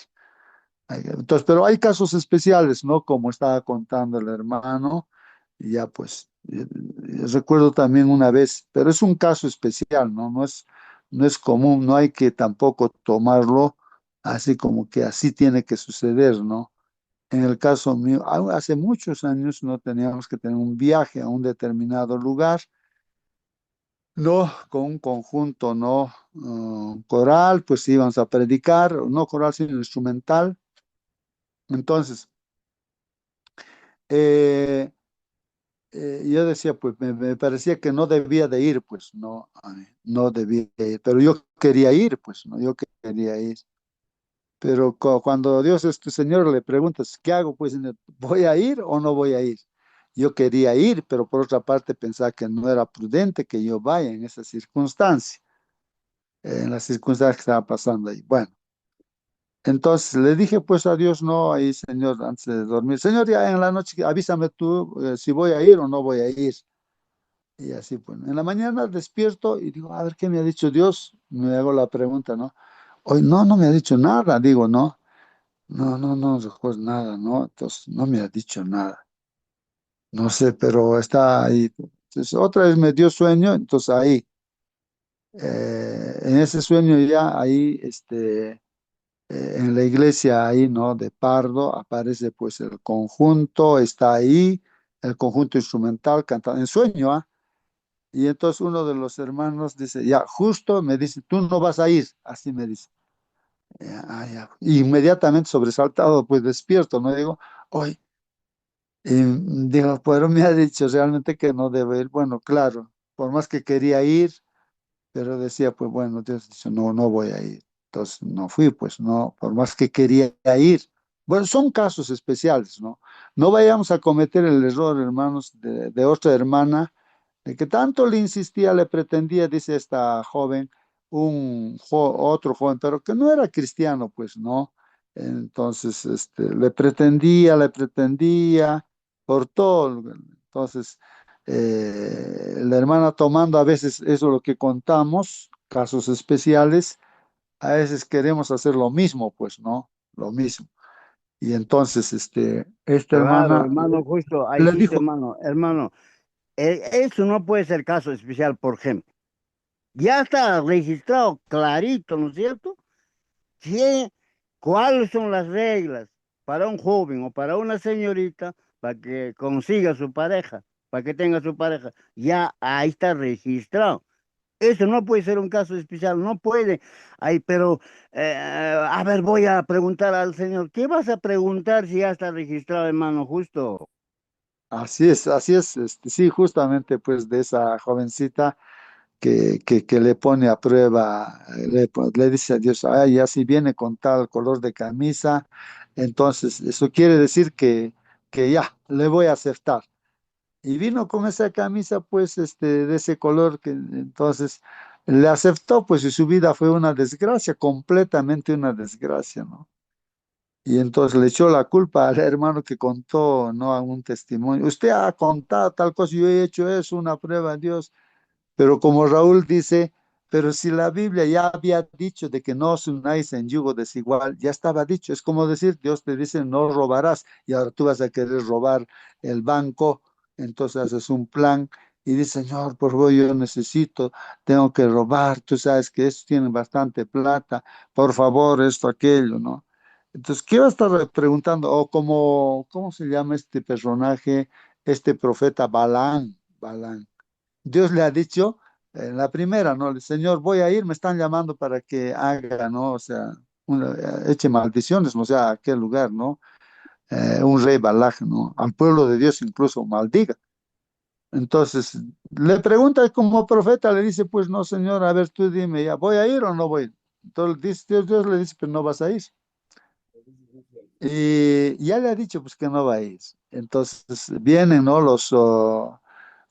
Entonces, pero hay casos especiales, ¿no? Como estaba contando el hermano, y ya pues, recuerdo también una vez, pero es un caso especial, ¿no? No es común, no hay que tampoco tomarlo así como que así tiene que suceder, ¿no? En el caso mío, hace muchos años no teníamos que tener un viaje a un determinado lugar, no con un conjunto, no coral, pues íbamos a predicar, no coral, sino instrumental. Entonces, eh, yo decía, pues me parecía que no debía de ir, pues no, ay, no debía de ir, pero yo quería ir, pues no, yo quería ir. Pero cuando Dios es tu Señor le preguntas, ¿qué hago? Pues ¿voy a ir o no voy a ir? Yo quería ir, pero por otra parte pensaba que no era prudente que yo vaya en esa circunstancia, en las circunstancias que estaba pasando ahí. Bueno, entonces le dije pues a Dios, no, ahí Señor, antes de dormir, Señor, ya en la noche avísame tú si voy a ir o no voy a ir. Y así, pues, en la mañana despierto y digo, a ver qué me ha dicho Dios. Me hago la pregunta, ¿no? Hoy no me ha dicho nada, digo, ¿no? No, no, no recuerdo nada, ¿no? Entonces no me ha dicho nada. No sé, pero está ahí. Entonces otra vez me dio sueño, entonces ahí, en ese sueño ya ahí, en la iglesia ahí, ¿no? De Pardo aparece pues el conjunto, está ahí, el conjunto instrumental cantando en sueño, ¿ah? Y entonces uno de los hermanos dice, ya, justo me dice, tú no vas a ir, así me dice. Ya. Inmediatamente sobresaltado, pues despierto, ¿no? Digo, hoy, y digo, pero me ha dicho realmente que no debe ir. Bueno, claro, por más que quería ir, pero decía, pues bueno, Dios dice, no, no voy a ir. Entonces no fui, pues no, por más que quería ir. Bueno, son casos especiales, ¿no? No vayamos a cometer el error, hermanos, de otra hermana, de que tanto le insistía, le pretendía, dice esta joven, otro joven, pero que no era cristiano, pues, ¿no? Entonces, le pretendía por todo. Entonces, la hermana tomando a veces eso es lo que contamos, casos especiales, a veces queremos hacer lo mismo, pues, ¿no? Lo mismo. Y entonces, esta Claro, hermana hermano, justo, ahí le sí, dijo, hermano, eso no puede ser caso especial, por ejemplo. Ya está registrado clarito, ¿no es cierto? ¿Qué- ¿Cuáles son las reglas para un joven o para una señorita para que consiga su pareja, para que tenga su pareja? Ya ahí está registrado. Eso no puede ser un caso especial, no puede. Ay, pero, a ver, voy a preguntar al señor, ¿qué vas a preguntar si ya está registrado, hermano? Justo. así es, sí, justamente pues de esa jovencita que le pone a prueba, le dice a Dios, ay, ya si viene con tal color de camisa, entonces eso quiere decir que ya, le voy a aceptar. Y vino con esa camisa, pues, de ese color que entonces le aceptó, pues, y su vida fue una desgracia, completamente una desgracia, ¿no? Y entonces le echó la culpa al hermano que contó, ¿no? A un testimonio. Usted ha contado tal cosa, yo he hecho eso, una prueba a Dios. Pero como Raúl dice, pero si la Biblia ya había dicho de que no os unáis en yugo desigual, ya estaba dicho. Es como decir, Dios te dice, no robarás, y ahora tú vas a querer robar el banco, entonces haces un plan y dices, Señor, por favor, yo necesito, tengo que robar, tú sabes que estos tienen bastante plata, por favor, esto, aquello, ¿no? Entonces, ¿qué va a estar preguntando? O como, ¿cómo se llama este personaje, este profeta Balán? Balán. Dios le ha dicho en la primera, ¿no? Señor, voy a ir, me están llamando para que haga, ¿no? O sea, eche maldiciones, ¿no? O sea, a aquel lugar, ¿no? Un rey Balaj, ¿no? Al pueblo de Dios incluso maldiga. Entonces, le pregunta como profeta, le dice, pues no, Señor, a ver, tú dime, ¿ya voy a ir o no voy? Entonces, Dios le dice, pero no vas a ir. Y ya le ha dicho, pues que no va a ir. Entonces, vienen, ¿no?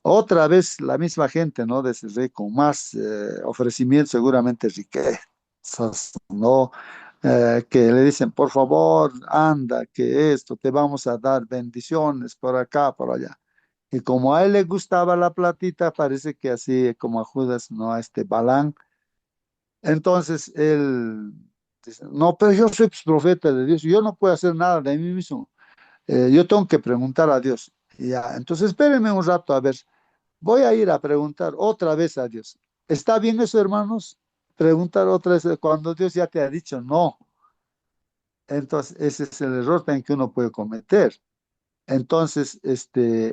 Otra vez la misma gente, ¿no? De ese rey con más ofrecimiento, seguramente riquezas, ¿no? Que le dicen, por favor, anda, que esto, te vamos a dar bendiciones por acá, por allá. Y como a él le gustaba la platita, parece que así como a Judas, ¿no? A este Balán. Entonces él dice, no, pero yo soy profeta de Dios, yo no puedo hacer nada de mí mismo. Yo tengo que preguntar a Dios. Y ya, entonces espérenme un rato a ver. Voy a ir a preguntar otra vez a Dios. ¿Está bien eso, hermanos? Preguntar otra vez cuando Dios ya te ha dicho no. Entonces, ese es el error también que uno puede cometer. Entonces,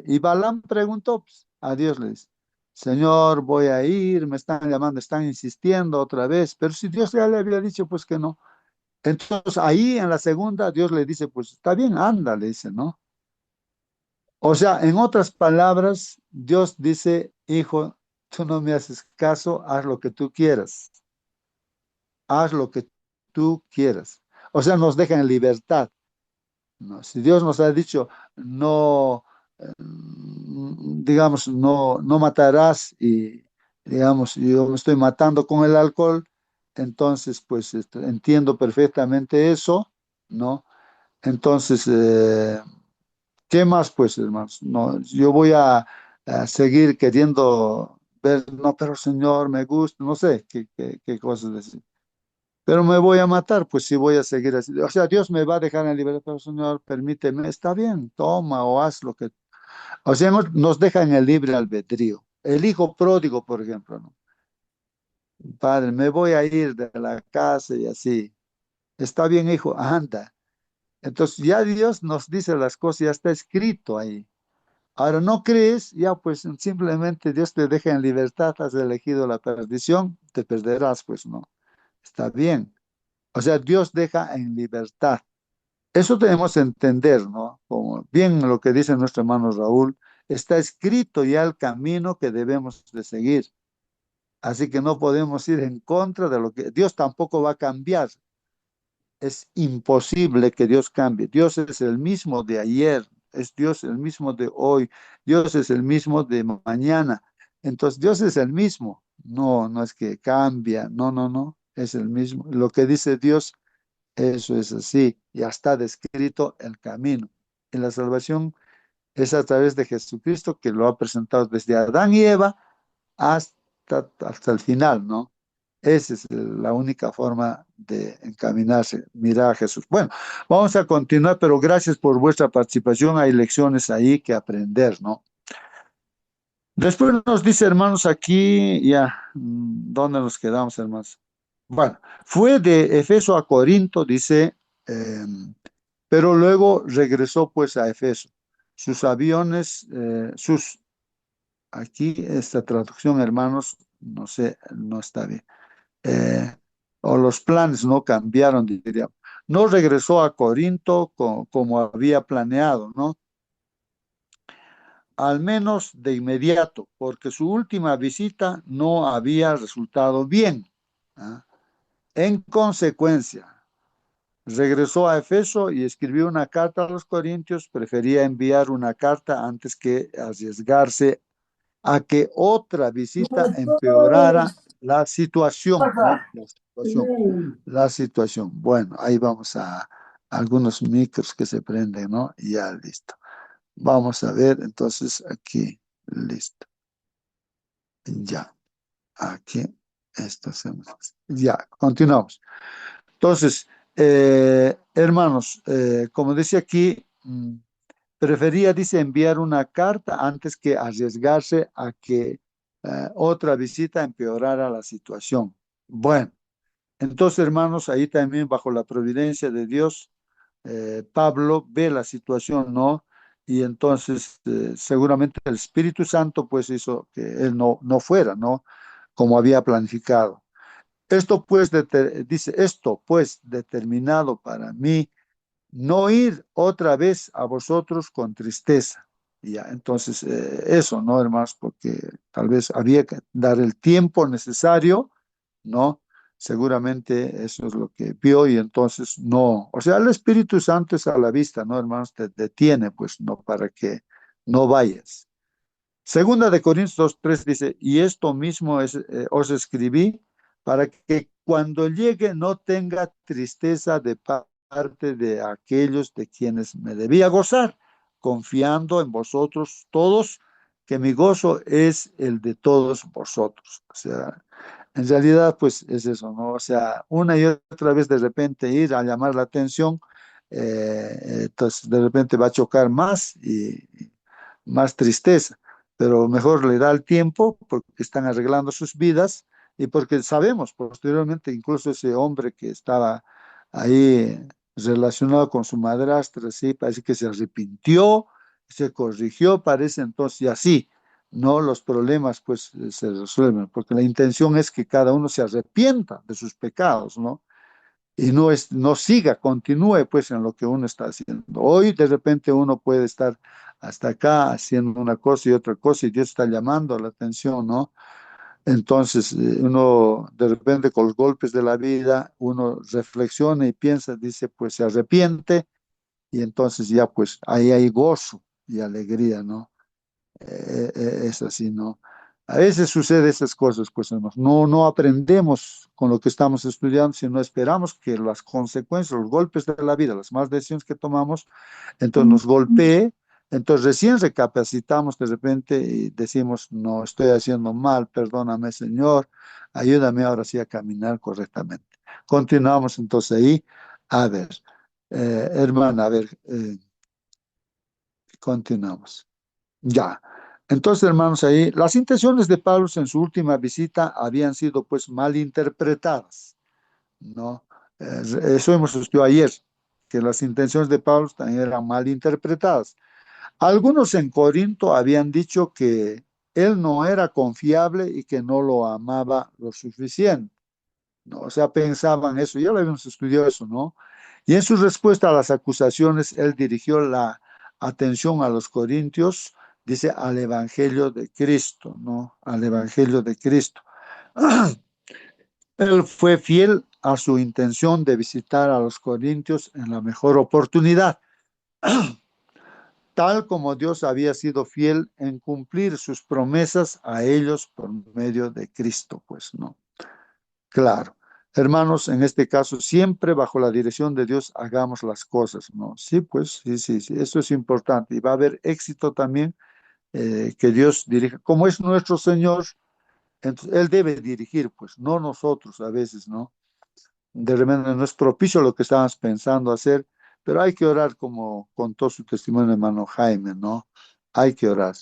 y Balaam preguntó pues, a Dios, le dice, Señor, voy a ir, me están llamando, están insistiendo otra vez, pero si Dios ya le había dicho, pues que no. Entonces, ahí en la segunda, Dios le dice, pues está bien, anda, le dice, ¿no? O sea, en otras palabras, Dios dice, hijo, tú no me haces caso, haz lo que tú quieras, haz lo que tú quieras. O sea, nos deja en libertad, ¿no? Si Dios nos ha dicho, no, digamos, no, no matarás y, digamos, yo me estoy matando con el alcohol, entonces, pues entiendo perfectamente eso, ¿no? Entonces, ¿qué más, pues, hermanos? No, yo voy a seguir queriendo ver, no, pero Señor, me gusta, no sé qué cosas decir. pero me voy a matar, pues sí voy a seguir así. O sea, Dios me va a dejar en libertad, pero Señor, permíteme, está bien, toma o haz lo que... O sea, nos deja en el libre albedrío. El hijo pródigo, por ejemplo, ¿no? Padre, me voy a ir de la casa y así. Está bien, hijo, anda. Entonces ya Dios nos dice las cosas, ya está escrito ahí. Ahora no crees, ya pues simplemente Dios te deja en libertad, has elegido la perdición, te perderás, pues no. Está bien. O sea, Dios deja en libertad. Eso debemos entender, ¿no? Como bien lo que dice nuestro hermano Raúl, está escrito ya el camino que debemos de seguir. Así que no podemos ir en contra de lo que Dios tampoco va a cambiar. Es imposible que Dios cambie. Dios es el mismo de ayer, es Dios el mismo de hoy, Dios es el mismo de mañana. Entonces, Dios es el mismo. No, no es que cambia, no, no, no, es el mismo. Lo que dice Dios, eso es así. Ya está descrito el camino. Y la salvación es a través de Jesucristo que lo ha presentado desde Adán y Eva hasta el final, ¿no? Esa es la única forma de encaminarse, mirar a Jesús. Bueno, vamos a continuar, pero gracias por vuestra participación. Hay lecciones ahí que aprender, ¿no? Después nos dice, hermanos, aquí, ya, ¿dónde nos quedamos, hermanos? Bueno, fue de Efeso a Corinto, dice, eh, pero luego regresó pues a Efeso. Sus aviones, aquí esta traducción, hermanos, no sé, no está bien. eh, o los planes no cambiaron, diría. No regresó a Corinto como había planeado, ¿no? Al menos de inmediato, porque su última visita no había resultado bien. ¿Ah? En consecuencia, regresó a Efeso y escribió una carta a los corintios. Prefería enviar una carta antes que arriesgarse a que otra visita empeorara la situación, ¿no? La situación. La situación. Bueno, ahí vamos a algunos micros que se prenden, ¿no? Y ya listo. Vamos a ver, entonces aquí, listo. Ya, aquí, esto hacemos. Ya, continuamos. Entonces, hermanos, como dice aquí, prefería, dice, enviar una carta antes que arriesgarse a que otra visita empeorara la situación. Bueno. Entonces, hermanos, ahí también bajo la providencia de Dios, Pablo ve la situación, ¿no? Y entonces seguramente el Espíritu Santo pues hizo que él no fuera, ¿no? Como había planificado. Esto pues, dice, esto pues determinado para mí, no ir otra vez a vosotros con tristeza. Y ya, entonces eso, ¿no, hermanos? Porque tal vez había que dar el tiempo necesario, ¿no? Seguramente eso es lo que vio y entonces no, o sea, el Espíritu Santo es a la vista, ¿no, hermanos? Te detiene, pues, no, para que no vayas. Segunda de Corintios 2:3 dice, y esto mismo os escribí para que cuando llegue no tenga tristeza de parte de aquellos de quienes me debía gozar, confiando en vosotros todos, que mi gozo es el de todos vosotros. O sea, en realidad, pues es eso, ¿no? O sea, una y otra vez de repente ir a llamar la atención, entonces de repente va a chocar más y más tristeza, pero mejor le da el tiempo porque están arreglando sus vidas y porque sabemos posteriormente, incluso ese hombre que estaba ahí relacionado con su madrastra, sí, parece que se arrepintió, se corrigió, parece entonces, y así, no los problemas pues se resuelven, porque la intención es que cada uno se arrepienta de sus pecados, ¿no? Y no siga, continúe pues en lo que uno está haciendo. Hoy de repente uno puede estar hasta acá haciendo una cosa y otra cosa y Dios está llamando la atención, ¿no? Entonces uno de repente con los golpes de la vida, uno reflexiona y piensa, dice, pues se arrepiente y entonces ya pues ahí hay gozo y alegría, ¿no? Es así, ¿no? A veces sucede esas cosas, pues hermanos. No aprendemos con lo que estamos estudiando, sino esperamos que las consecuencias, los golpes de la vida, las malas decisiones que tomamos, entonces nos golpee, entonces recién recapacitamos de repente y decimos, no, estoy haciendo mal, perdóname, Señor, ayúdame ahora sí a caminar correctamente. Continuamos entonces ahí. A ver, hermana, a ver, continuamos. Ya. Entonces, hermanos, ahí las intenciones de Pablo en su última visita habían sido pues mal interpretadas, ¿no? Eso hemos estudiado ayer, que las intenciones de Pablo también eran mal interpretadas. Algunos en Corinto habían dicho que él no era confiable y que no lo amaba lo suficiente, ¿no? O sea, pensaban eso, ya lo habíamos estudiado eso, ¿no? Y en su respuesta a las acusaciones, él dirigió la atención a los corintios, dice, al Evangelio de Cristo, ¿no? Al Evangelio de Cristo. Él fue fiel a su intención de visitar a los corintios en la mejor oportunidad, tal como Dios había sido fiel en cumplir sus promesas a ellos por medio de Cristo, pues, ¿no? Claro. Hermanos, en este caso, siempre bajo la dirección de Dios hagamos las cosas, ¿no? Sí, pues, sí, sí, sí, eso es importante. Y va a haber éxito también que Dios dirija. Como es nuestro Señor, entonces Él debe dirigir, pues, no nosotros a veces, ¿no? De repente no es propicio lo que estábamos pensando hacer, pero hay que orar como contó su testimonio hermano Jaime, ¿no? Hay que orar.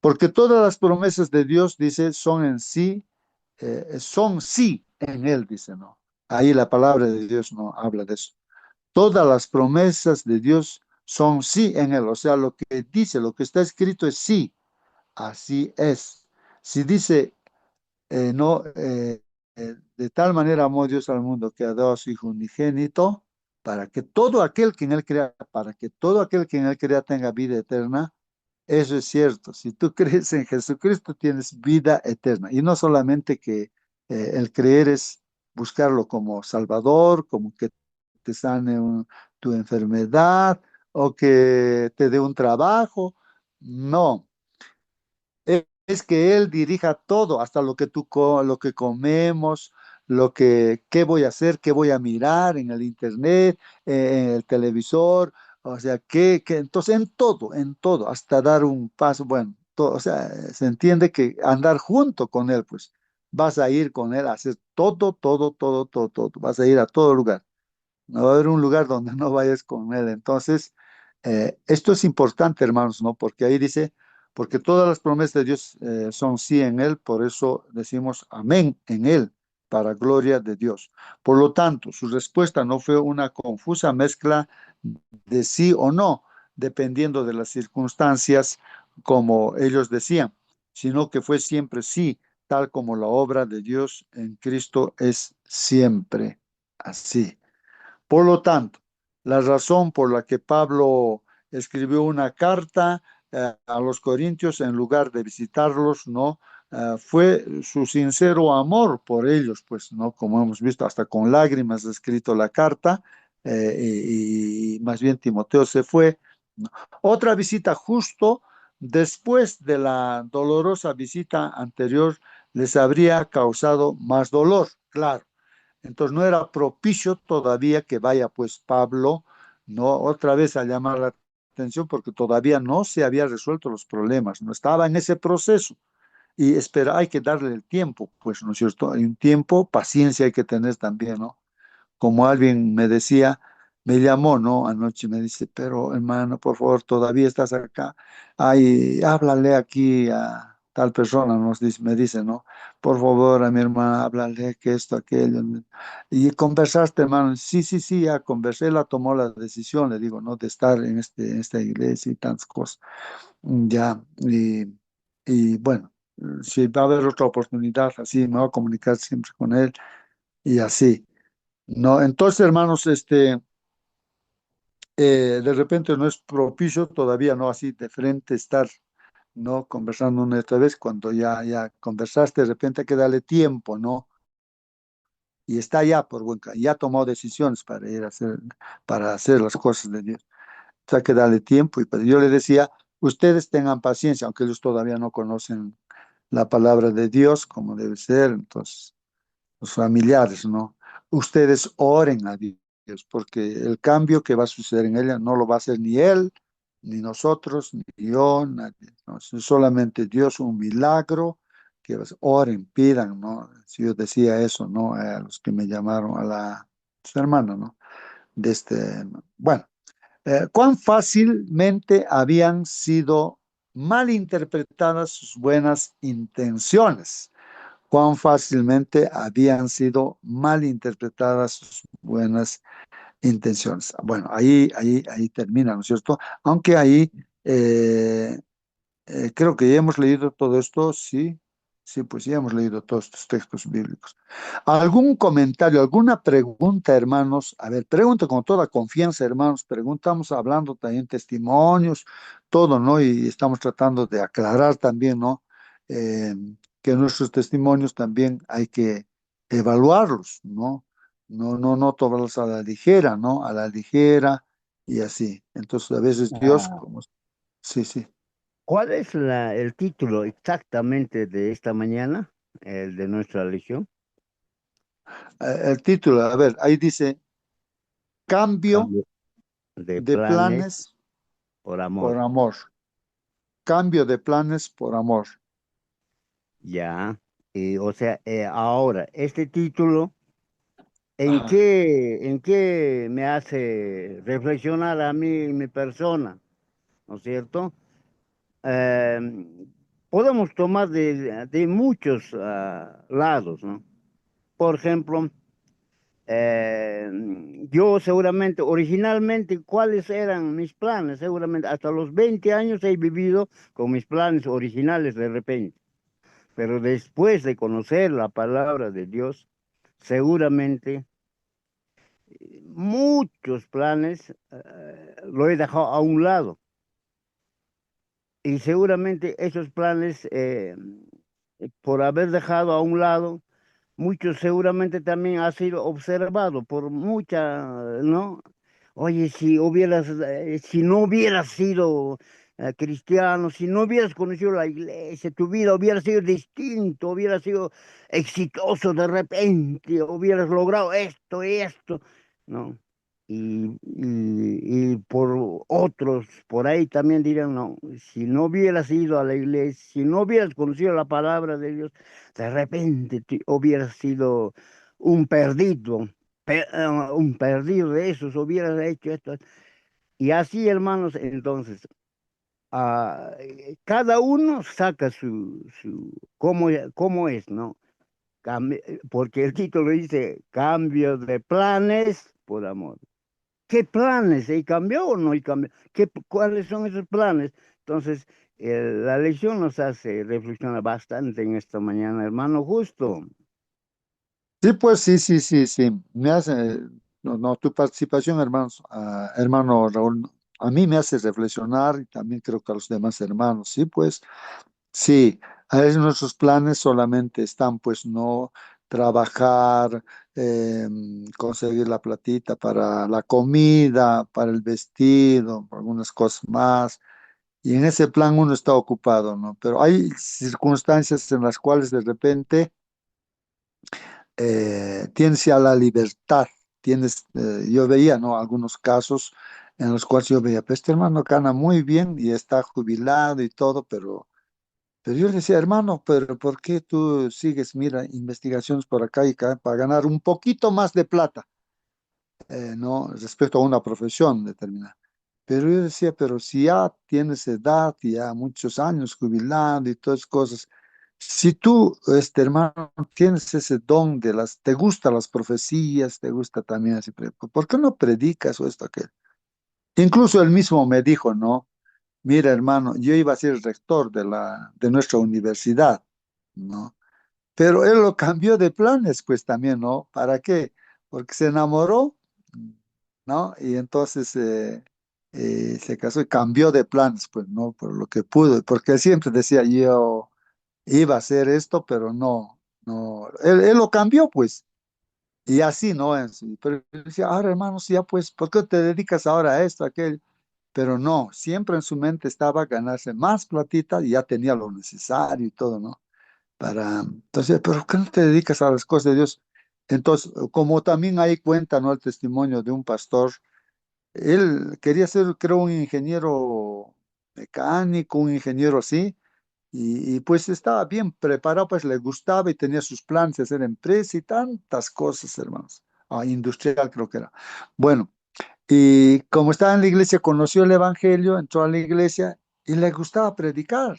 Porque todas las promesas de Dios, dice, son en sí son sí en Él, dice, ¿no? Ahí la palabra de Dios no habla de eso. Todas las promesas de Dios son sí en Él, o sea, lo que dice, lo que está escrito es sí, así es. Si dice, no, de tal manera amó Dios al mundo que ha dado a su Hijo unigénito, para que todo aquel que en Él crea, para que todo aquel que en Él crea tenga vida eterna. Eso es cierto. Si tú crees en Jesucristo, tienes vida eterna. Y no solamente que el creer es buscarlo como Salvador, como que te sane tu enfermedad o que te dé un trabajo. No, es que Él dirija todo, hasta lo que lo que comemos, lo que, qué voy a hacer, qué voy a mirar en el internet, en el televisor, o sea, entonces en todo, hasta dar un paso, bueno, todo, o sea, se entiende que andar junto con Él, pues, vas a ir con Él a hacer todo, todo, todo, todo, todo, vas a ir a todo lugar. No va a haber un lugar donde no vayas con Él. Entonces, esto es importante, hermanos, ¿no? Porque ahí dice, porque todas las promesas de Dios son sí en Él, por eso decimos amén en Él, para gloria de Dios. Por lo tanto, su respuesta no fue una confusa mezcla de sí o no, dependiendo de las circunstancias, como ellos decían, sino que fue siempre sí, tal como la obra de Dios en Cristo es siempre así. Por lo tanto, la razón por la que Pablo escribió una carta a los corintios en lugar de visitarlos, ¿no? Fue su sincero amor por ellos, pues, ¿no? Como hemos visto, hasta con lágrimas ha escrito la carta, y más bien Timoteo se fue, ¿no? Otra visita justo después de la dolorosa visita anterior les habría causado más dolor, claro. Entonces no era propicio todavía que vaya pues Pablo, no otra vez a llamar la atención porque todavía no se había resuelto los problemas, no estaba en ese proceso y espera, hay que darle el tiempo, pues no es cierto, hay un tiempo, paciencia hay que tener también, ¿no? Como alguien me decía, me llamó, ¿no? Anoche me dice, pero hermano, por favor, todavía estás acá. Ay, háblale aquí a tal persona, me dice, ¿no? Por favor, a mi hermana, háblale que esto, aquello. Y conversaste, hermano. Sí, sí, sí, ya conversé, la tomó la decisión, le digo, ¿no? De estar en esta iglesia y tantas cosas. Ya, y bueno, si va a haber otra oportunidad, así me voy a comunicar siempre con él y así. No, entonces, hermanos, de repente no es propicio todavía, ¿no? Así de frente estar, ¿no? Conversando una y otra vez, cuando ya conversaste, de repente hay que darle tiempo, ¿no? Y está ya por ya tomó decisiones para ir a hacer, para hacer las cosas de Dios. Entonces hay que darle tiempo. Y pues yo le decía, ustedes tengan paciencia, aunque ellos todavía no conocen la palabra de Dios como debe ser, entonces los familiares, ¿no? Ustedes oren a Dios, porque el cambio que va a suceder en ella no lo va a hacer ni él, ni nosotros, ni yo, nadie, ¿no? Es solamente Dios, un milagro que oren, pidan, ¿no? Si yo decía eso, ¿no? A los que me llamaron, a la su hermana, ¿no? De este, bueno, cuán fácilmente habían sido malinterpretadas sus buenas intenciones. Cuán fácilmente habían sido malinterpretadas sus buenas intenciones. Bueno, ahí termina, ¿no es cierto? Aunque ahí creo que ya hemos leído todo esto, sí, sí, pues ya hemos leído todos estos textos bíblicos. ¿Algún comentario, alguna pregunta, hermanos? A ver, pregunto con toda confianza, hermanos. Preguntamos hablando también testimonios, todo, ¿no? Y estamos tratando de aclarar también, ¿no? Eh, que nuestros testimonios también hay que evaluarlos, ¿no? No tomarlos a la ligera, ¿no? A la ligera y así. Entonces, a veces Dios, Ah, como, sí, sí. ¿cuál es el título exactamente de esta mañana, el de nuestra legión? El título, a ver, ahí dice cambio Cambio de de planes planes por por amor. amor. Cambio de planes por amor. Ya. O sea, ahora, este título, Ajá. en qué me hace reflexionar a mí, mi persona? ¿No es cierto? Eh, Podemos tomar de muchos lados, ¿no? Por ejemplo, Eh, yo seguramente, originalmente, ¿cuáles eran mis planes? Seguramente hasta los 20 años he vivido con mis planes originales de repente, pero después de conocer la palabra de Dios, seguramente muchos planes lo he dejado a un lado y seguramente esos planes, por haber dejado a un lado, muchos seguramente también ha sido observado por mucha, ¿no? Oye, si no hubieras sido cristiano, si no hubieras conocido la iglesia, tu vida hubiera sido distinto, hubiera sido exitoso de repente, hubieras logrado esto y esto, ¿no? Y por otros, por ahí también dirán, no, si no hubieras ido a la iglesia, si no hubieras conocido la palabra de Dios, de repente hubieras sido un perdido, un perdido de esos, hubieras hecho esto. Y así, hermanos, entonces, cada uno saca cómo es, ¿no? Porque el título dice, cambio de planes por amor. ¿Qué planes? ¿Y cambió o no y cambió? ¿Cuáles son esos planes? Entonces, la lección nos hace reflexionar bastante en esta mañana, hermano, justo. Sí, pues sí, sí, sí, sí. Me hace, no, no, tu participación, hermanos, hermano Raúl, a mí me hace reflexionar y también creo que a los demás hermanos. Sí, pues sí, a veces nuestros planes solamente están, pues, no trabajar, conseguir la platita para la comida, para el vestido, para algunas cosas más. Y en ese plan uno está ocupado, ¿no? Pero hay circunstancias en las cuales de repente tienes ya la libertad, yo veía, ¿no? Algunos casos en los cuales yo veía, pues este hermano gana muy bien y está jubilado y todo, pero yo le decía, hermano, pero ¿por qué tú sigues, mira, investigaciones por acá y acá para ganar un poquito más de plata, ¿no? Respecto a una profesión determinada. Pero yo decía, pero si ya tienes edad, y ya muchos años jubilado y todas esas cosas, si tú, este hermano, tienes ese don de te gustan las profecías, te gusta también así, ¿por qué no predicas o esto, aquello? Incluso él mismo me dijo, ¿no? Mira, hermano, yo iba a ser rector de nuestra universidad, ¿no? Pero él lo cambió de planes, pues también, ¿no? ¿Para qué? Porque se enamoró, ¿no? Y entonces se casó y cambió de planes, pues, ¿no? Por lo que pudo, porque él siempre decía, yo iba a hacer esto, pero no, no, él lo cambió, pues, y así, ¿no? Pero él decía, ahora, hermano, sí, ya, pues, ¿por qué te dedicas ahora a esto, a aquello? Pero no, siempre en su mente estaba ganarse más platita y ya tenía lo necesario y todo, ¿no? Entonces, ¿pero por qué no te dedicas a las cosas de Dios? Entonces, como también ahí cuenta, ¿no? El testimonio de un pastor, él quería ser, creo, un ingeniero mecánico, un ingeniero así, y pues estaba bien preparado, pues le gustaba y tenía sus planes de hacer empresa y tantas cosas, hermanos. Industrial creo que era. Bueno, y como estaba en la iglesia, conoció el evangelio, entró a la iglesia y le gustaba predicar.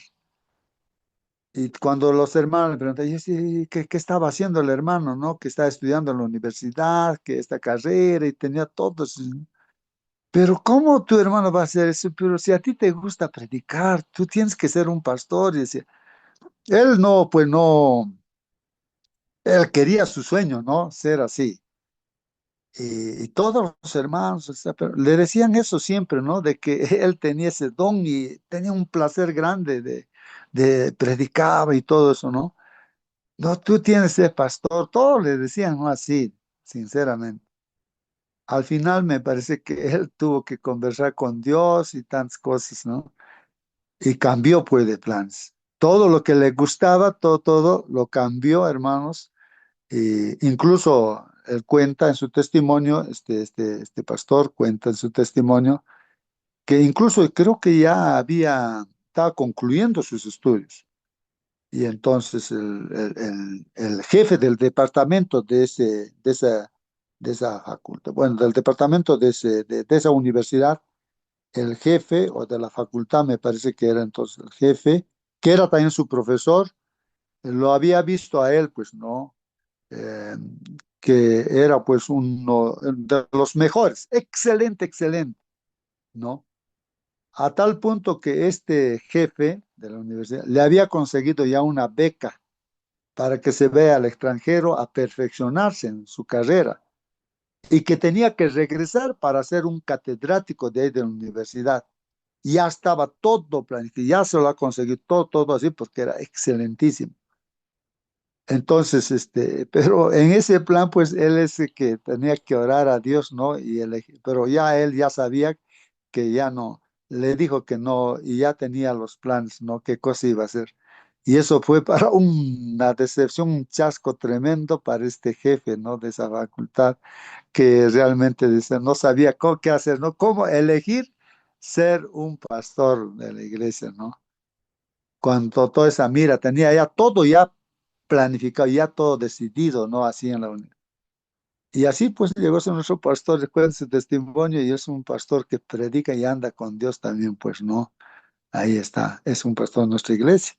Y cuando los hermanos le preguntan, yo sí, ¿qué estaba haciendo el hermano, no? Que estaba estudiando en la universidad, que esta carrera y tenía todo. Pero ¿cómo tu hermano va a hacer eso? Pero si a ti te gusta predicar, tú tienes que ser un pastor. Y decía, él no, pues no, él quería su sueño, ¿no? Ser así. Y todos los hermanos, o sea, pero le decían eso siempre, ¿no? De que él tenía ese don y tenía un placer grande de predicaba y todo eso, ¿no? No, tú tienes que ser pastor, todos le decían, ¿no? Así, sinceramente. Al final me parece que él tuvo que conversar con Dios y tantas cosas, ¿no? Y cambió pues de planes. Todo lo que le gustaba, todo lo cambió, hermanos. Y incluso él cuenta en su testimonio, este pastor cuenta en su testimonio, que incluso creo que ya estaba concluyendo sus estudios. Y entonces el jefe del departamento de esa facultad, bueno, del departamento de esa universidad, el jefe o de la facultad, me parece que era entonces el jefe, que era también su profesor, lo había visto a él, pues no, eh, que era pues uno de los mejores, excelente, excelente, ¿no? A tal punto que este jefe de la universidad le había conseguido ya una beca para que se vea al extranjero a perfeccionarse en su carrera y que tenía que regresar para ser un catedrático de ahí de la universidad. Ya estaba todo planificado, ya se lo ha conseguido todo así porque era excelentísimo. Entonces, pero en ese plan, pues él es el que tenía que orar a Dios, ¿no? Pero ya él ya sabía que ya no, le dijo que no, y ya tenía los planes, ¿no? ¿Qué cosa iba a hacer? Y eso fue para una decepción, un chasco tremendo para este jefe, ¿no? De esa facultad, que realmente dice, no sabía qué hacer, ¿no? Cómo elegir ser un pastor de la iglesia, ¿no? Cuando toda esa mira, tenía ya todo ya planificado, ya todo decidido, ¿no? Así en la universidad. Y así pues llegó a ser nuestro pastor, recuerda su testimonio, y es un pastor que predica y anda con Dios también, pues, ¿no? Ahí está, es un pastor de nuestra iglesia.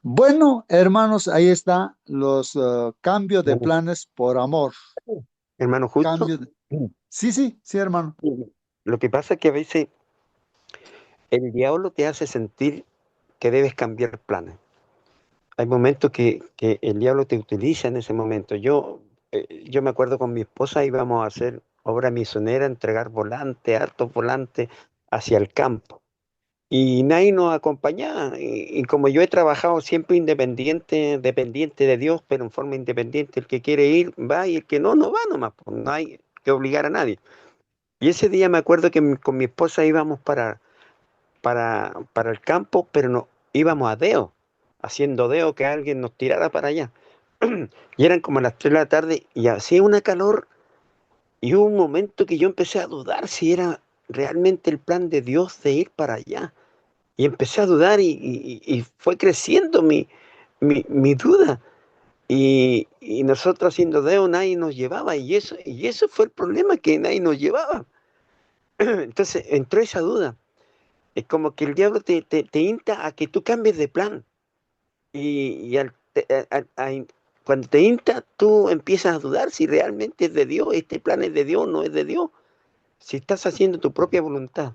Bueno, hermanos, ahí está los cambios de Hermano, planes por amor. hermano, justo, Cambios de... Sí, sí, sí, hermano. lo que pasa es que a veces el diablo te hace sentir que debes cambiar planes. Hay momentos que el diablo te utiliza en ese momento. Yo me acuerdo con mi esposa íbamos a hacer obra misionera, entregar volantes, hartos volantes hacia el campo. Y nadie nos acompañaba. Y como yo he trabajado siempre independiente, dependiente de Dios, pero en forma independiente, el que quiere ir va y el que no, no va nomás. Pues no hay que obligar a nadie. Y ese día me acuerdo que con mi esposa íbamos para el campo, pero no íbamos a deo, haciendo deo que alguien nos tirara para allá. Y eran como las 3 de la tarde y hacía una calor y hubo un momento que yo empecé a dudar si era realmente el plan de Dios de ir para allá. Y empecé a dudar y fue creciendo mi duda. Y nosotros haciendo deo nadie nos llevaba y eso fue el problema, que nadie nos llevaba. Entonces entró esa duda. Es como que el diablo te insta a que tú cambies de plan. Y cuando te insta, tú empiezas a dudar si realmente es de Dios, este plan es de Dios, no es de Dios, si estás haciendo tu propia voluntad.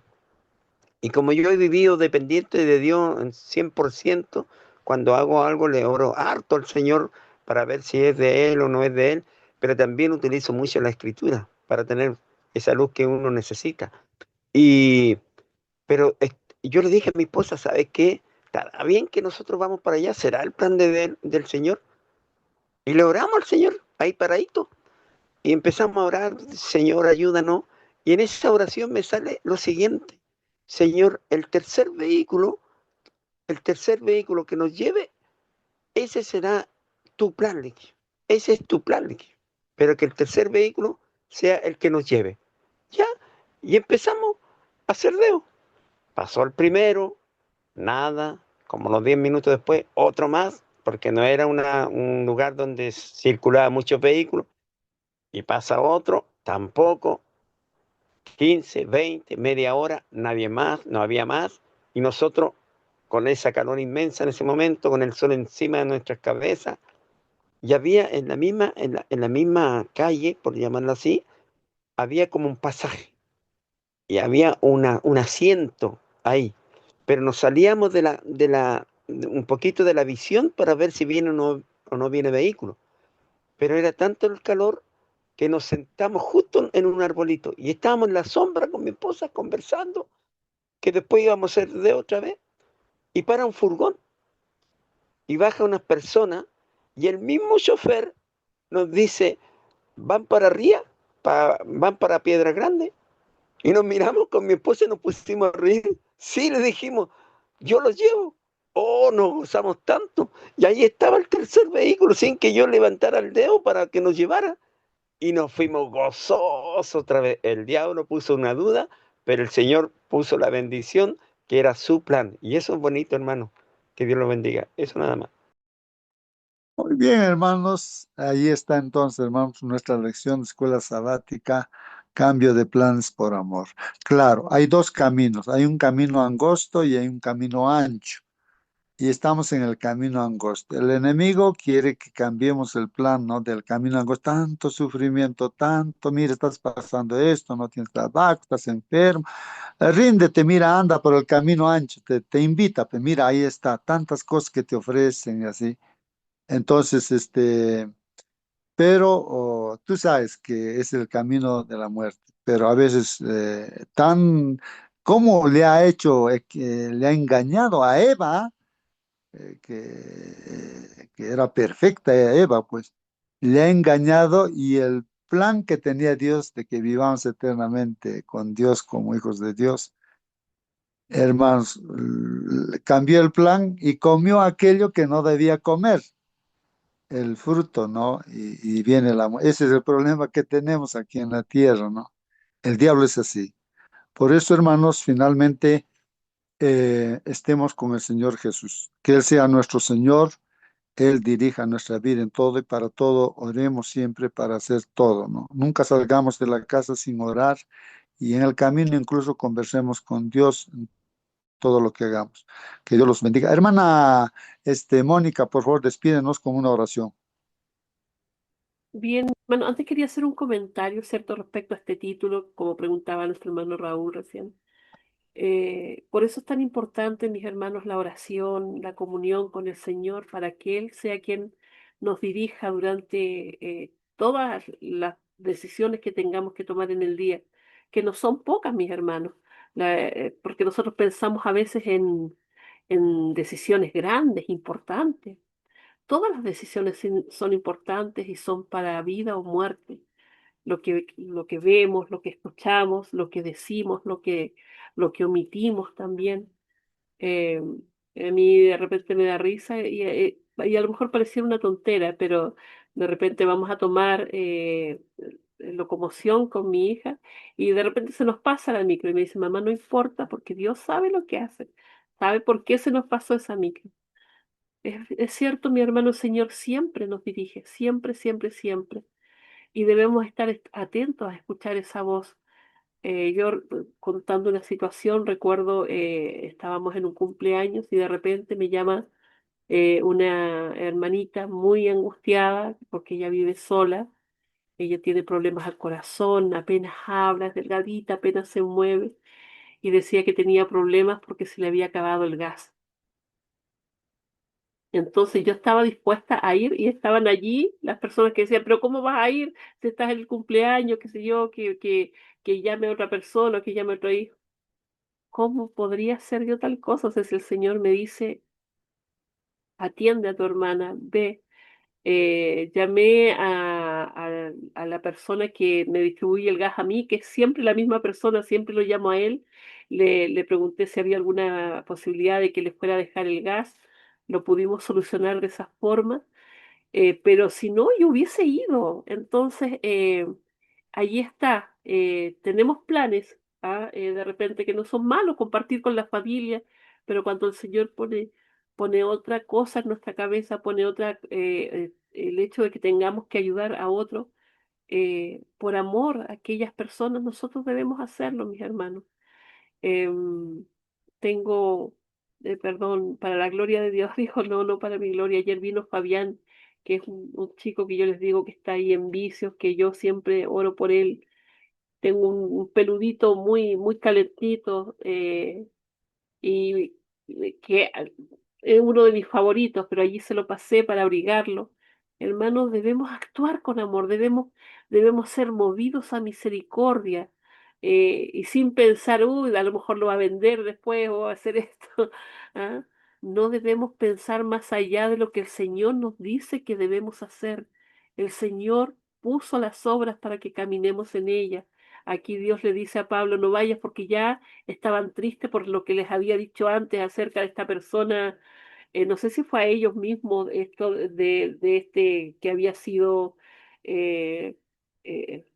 Y como yo he vivido dependiente de Dios en 100%, cuando hago algo le oro harto al Señor para ver si es de Él o no es de Él, pero también utilizo mucho la Escritura para tener esa luz que uno necesita. Y, pero yo le dije a mi esposa, ¿sabes qué? ¿Estará bien que nosotros vamos para allá? ¿Será el plan del Señor? Y le oramos al Señor, ahí paradito. Y empezamos a orar, Señor, ayúdanos. Y en esa oración me sale lo siguiente: Señor, el tercer vehículo que nos lleve, ese será tu plan, le dije. Ese es tu plan, le dije. Pero que el tercer vehículo sea el que nos lleve. Ya, y empezamos a hacer deo. Pasó el primero, nada. como los 10 minutos después, otro más, porque no era un lugar donde circulaba muchos vehículos, y pasa otro, tampoco, 15, 20, media hora, nadie más, no había más, y nosotros con esa calor inmensa en ese momento, con el sol encima de nuestras cabezas, y había en la misma calle, por llamarlo así, había como un pasaje, y había un asiento ahí, pero nos salíamos un poquito de la visión para ver si viene o no viene vehículo. Pero era tanto el calor que nos sentamos justo en un arbolito y estábamos en la sombra con mi esposa conversando, que después íbamos a hacer de otra vez, y para un furgón y baja unas personas y el mismo chofer nos dice, van para arriba, van para Piedra Grande. Y nos miramos con mi esposa y nos pusimos a reír. Sí, le dijimos, yo los llevo. Oh, nos gozamos tanto. Y ahí estaba el tercer vehículo sin que yo levantara el dedo para que nos llevara. Y nos fuimos gozosos otra vez. El diablo puso una duda, pero el Señor puso la bendición que era su plan. Y eso es bonito, hermano. Que Dios lo bendiga. Eso nada más. Muy bien, hermanos. Ahí está entonces, hermanos, nuestra lección de escuela sabática, cambio de planes por amor. Claro, hay dos caminos. Hay un camino angosto y hay un camino ancho. Y estamos en el camino angosto. El enemigo quiere que cambiemos el plan, ¿no? Del camino angosto. Tanto sufrimiento, tanto, mira, estás pasando esto, no tienes trabajo, estás enfermo. Ríndete, mira, anda por el camino ancho, te invita, pues mira, ahí está, tantas cosas que te ofrecen y así. Entonces, pero tú sabes que es el camino de la muerte, pero a veces ¿cómo le ha hecho, que le ha engañado a Eva, que era perfecta Eva, pues, le ha engañado y el plan que tenía Dios de que vivamos eternamente con Dios como hijos de Dios, hermanos, cambió el plan y comió aquello que no debía comer el fruto, ¿no? Y viene ese es el problema que tenemos aquí en la tierra, ¿no? El diablo es así. Por eso, hermanos, finalmente estemos con el Señor Jesús. Que Él sea nuestro Señor, Él dirija nuestra vida en todo y para todo oremos siempre para hacer todo, ¿no? Nunca salgamos de la casa sin orar y en el camino incluso conversemos con Dios en todo lo que hagamos. Que Dios los bendiga. Hermana, Mónica, por favor, despídenos con una oración. Bien, bueno, antes quería hacer un comentario, ¿cierto?, respecto a este título, como preguntaba nuestro hermano Raúl recién. Por eso es tan importante, mis hermanos, la oración, la comunión con el Señor, para que Él sea quien nos dirija durante todas las decisiones que tengamos que tomar en el día, que no son pocas, mis hermanos, porque nosotros pensamos a veces en decisiones grandes, importantes. Todas las decisiones son importantes y son para vida o muerte. Lo que vemos, lo que escuchamos, lo que decimos, lo que omitimos también. Eh, a mí de repente me da risa y a lo mejor pareciera una tontera, pero de repente vamos a tomar locomoción con mi hija y de repente se nos pasa la micro y me dice, mamá, no importa porque Dios sabe lo que hace, sabe por qué se nos pasó esa micro. Es cierto, mi hermano, el Señor siempre nos dirige, siempre, siempre, siempre. Y debemos estar atentos a escuchar esa voz. Contando una situación, recuerdo, estábamos en un cumpleaños y de repente me llama una hermanita muy angustiada porque ella vive sola. Ella tiene problemas al corazón, apenas habla, es delgadita, apenas se mueve y decía que tenía problemas porque se le había acabado el gas. Entonces yo estaba dispuesta a ir y estaban allí las personas que decían, pero ¿cómo vas a ir si estás en el cumpleaños, qué sé yo, que llame a otra persona, que llame a otro hijo? ¿Cómo podría hacer yo tal cosa? O sea, si el Señor me dice, atiende a tu hermana, ve. Llamé a la persona que me distribuye el gas a mí, que es siempre la misma persona, siempre lo llamo a él. Le pregunté si había alguna posibilidad de que le fuera a dejar el gas. Lo pudimos solucionar de esa forma, pero si no, yo hubiese ido. Entonces, allí está. Tenemos planes, ¿ah? De repente que no son malos compartir con la familia, pero cuando el Señor pone pone otra cosa en nuestra cabeza, pone el hecho de que tengamos que ayudar a otro por amor a aquellas personas, nosotros debemos hacerlo, mis hermanos. Em, tengo, perdón, para la gloria de Dios, dijo, no, no para mi gloria. Ayer vino Fabián, que es un chico que yo les digo que está ahí en vicios, que yo siempre oro por él. Tengo un peludito muy, muy calentito, y que es uno de mis favoritos, pero allí se lo pasé para abrigarlo. Hermanos, debemos actuar con amor, debemos ser movidos a misericordia, y sin pensar, uy, a lo mejor lo va a vender después o va a hacer esto. ¿Ah? No debemos pensar más allá de lo que el Señor nos dice que debemos hacer. El Señor puso las obras para que caminemos en ellas. Aquí Dios le dice a Pablo, no vayas porque ya estaban tristes por lo que les había dicho antes acerca de esta persona. No sé si fue a ellos mismos esto de este que había sido eh,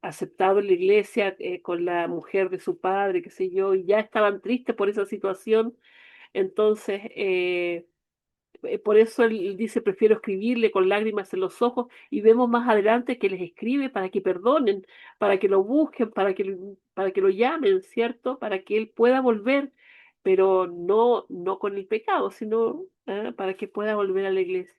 aceptado en la iglesia, con la mujer de su padre, qué sé yo, y ya estaban tristes por esa situación. Entonces, por eso él dice, prefiero escribirle con lágrimas en los ojos, y vemos más adelante que les escribe para que perdonen, para que lo busquen, para que lo llamen, ¿cierto? Para que él pueda volver, pero no, no con el pecado, sino para que pueda volver a la iglesia.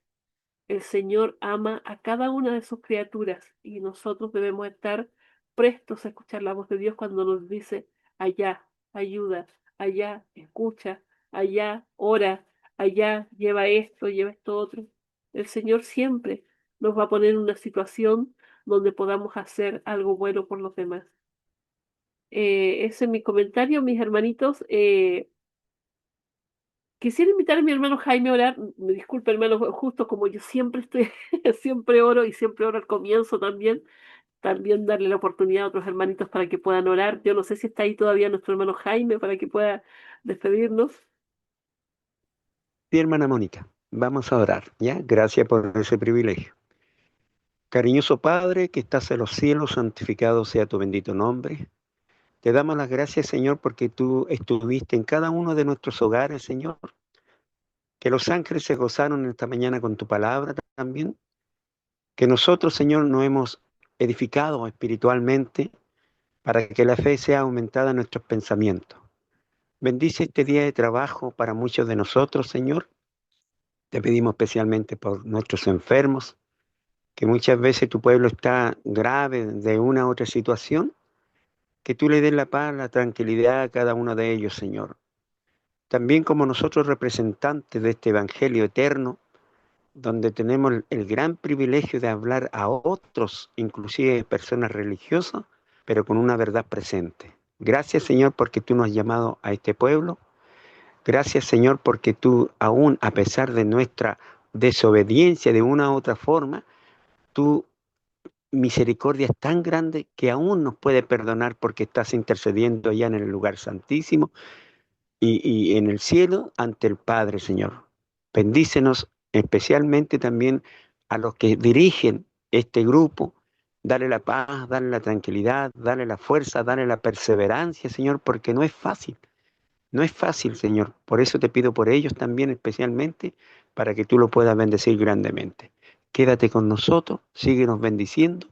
El Señor ama a cada una de sus criaturas y nosotros debemos estar prestos a escuchar la voz de Dios cuando nos dice, allá, ayuda, allá, escucha, allá, ora, allá, lleva esto otro. El Señor siempre nos va a poner en una situación donde podamos hacer algo bueno por los demás. Ese es mi comentario, mis hermanitos. Quisiera invitar a mi hermano Jaime a orar. Me disculpe, hermano, justo como yo siempre estoy, siempre oro y siempre oro al comienzo también. También darle la oportunidad a otros hermanitos para que puedan orar. Yo no sé si está ahí todavía nuestro hermano Jaime para que pueda despedirnos. Sí, hermana Mónica, vamos a orar, ¿ya? Gracias por ese privilegio. Cariñoso Padre, que estás en los cielos, santificado sea tu bendito nombre. Te damos las gracias, Señor, porque tú estuviste en cada uno de nuestros hogares, Señor. Que los ángeles se gozaron esta mañana con tu palabra también. Que nosotros, Señor, nos hemos edificado espiritualmente para que la fe sea aumentada en nuestros pensamientos. Bendice este día de trabajo para muchos de nosotros, Señor. Te pedimos especialmente por nuestros enfermos, que muchas veces tu pueblo está grave de una u otra situación, que tú le des la paz, la tranquilidad a cada uno de ellos, Señor. También como nosotros representantes de este Evangelio eterno, donde tenemos el gran privilegio de hablar a otros, inclusive personas religiosas, pero con una verdad presente. Gracias, Señor, porque tú nos has llamado a este pueblo. Gracias, Señor, porque tú, aún a pesar de nuestra desobediencia de una u otra forma, tu misericordia es tan grande que aún nos puede perdonar porque estás intercediendo allá en el lugar santísimo y en el cielo ante el Padre, Señor. Bendícenos especialmente también a los que dirigen este grupo. Dale la paz, dale la tranquilidad, dale la fuerza, dale la perseverancia, Señor, porque no es fácil. No es fácil, Señor. Por eso te pido por ellos también especialmente, para que tú lo puedas bendecir grandemente. Quédate con nosotros, síguenos bendiciendo.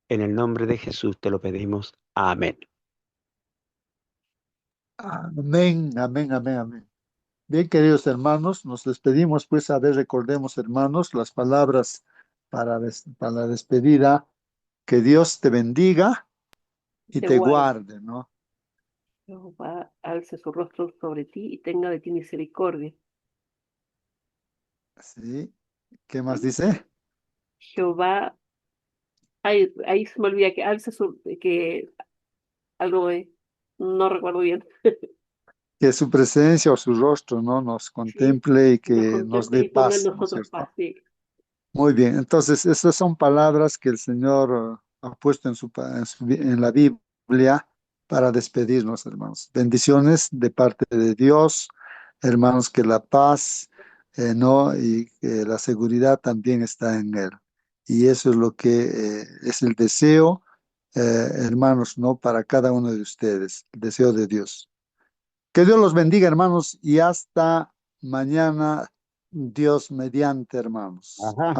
En el nombre de Jesús te lo pedimos. Amén. Amén, amén, amén, amén. Bien, queridos hermanos, nos despedimos, pues, a ver, recordemos, hermanos, las palabras para la despedida. Que Dios te bendiga y Te te guarde. guarde, ¿no? Jehová alce su rostro sobre ti y tenga de ti misericordia. Sí. ¿Qué más dice? Jehová, ahí se me olvida que que algo de, no recuerdo bien. Que su presencia o su rostro, ¿no? Nos Sí, contemple y nos que nos contemple dé y ponga en paz, ¿no es nosotros paz. cierto? Sí. Muy bien, entonces estas son palabras que el Señor ha puesto en la Biblia para despedirnos, hermanos. Bendiciones de parte de Dios, hermanos, que la paz, ¿no? Y que la seguridad también está en Él. Y eso es lo que es el deseo, hermanos, ¿no? Para cada uno de ustedes, el deseo de Dios. Que Dios los bendiga, hermanos, y hasta mañana Dios mediante, hermanos. Ajá.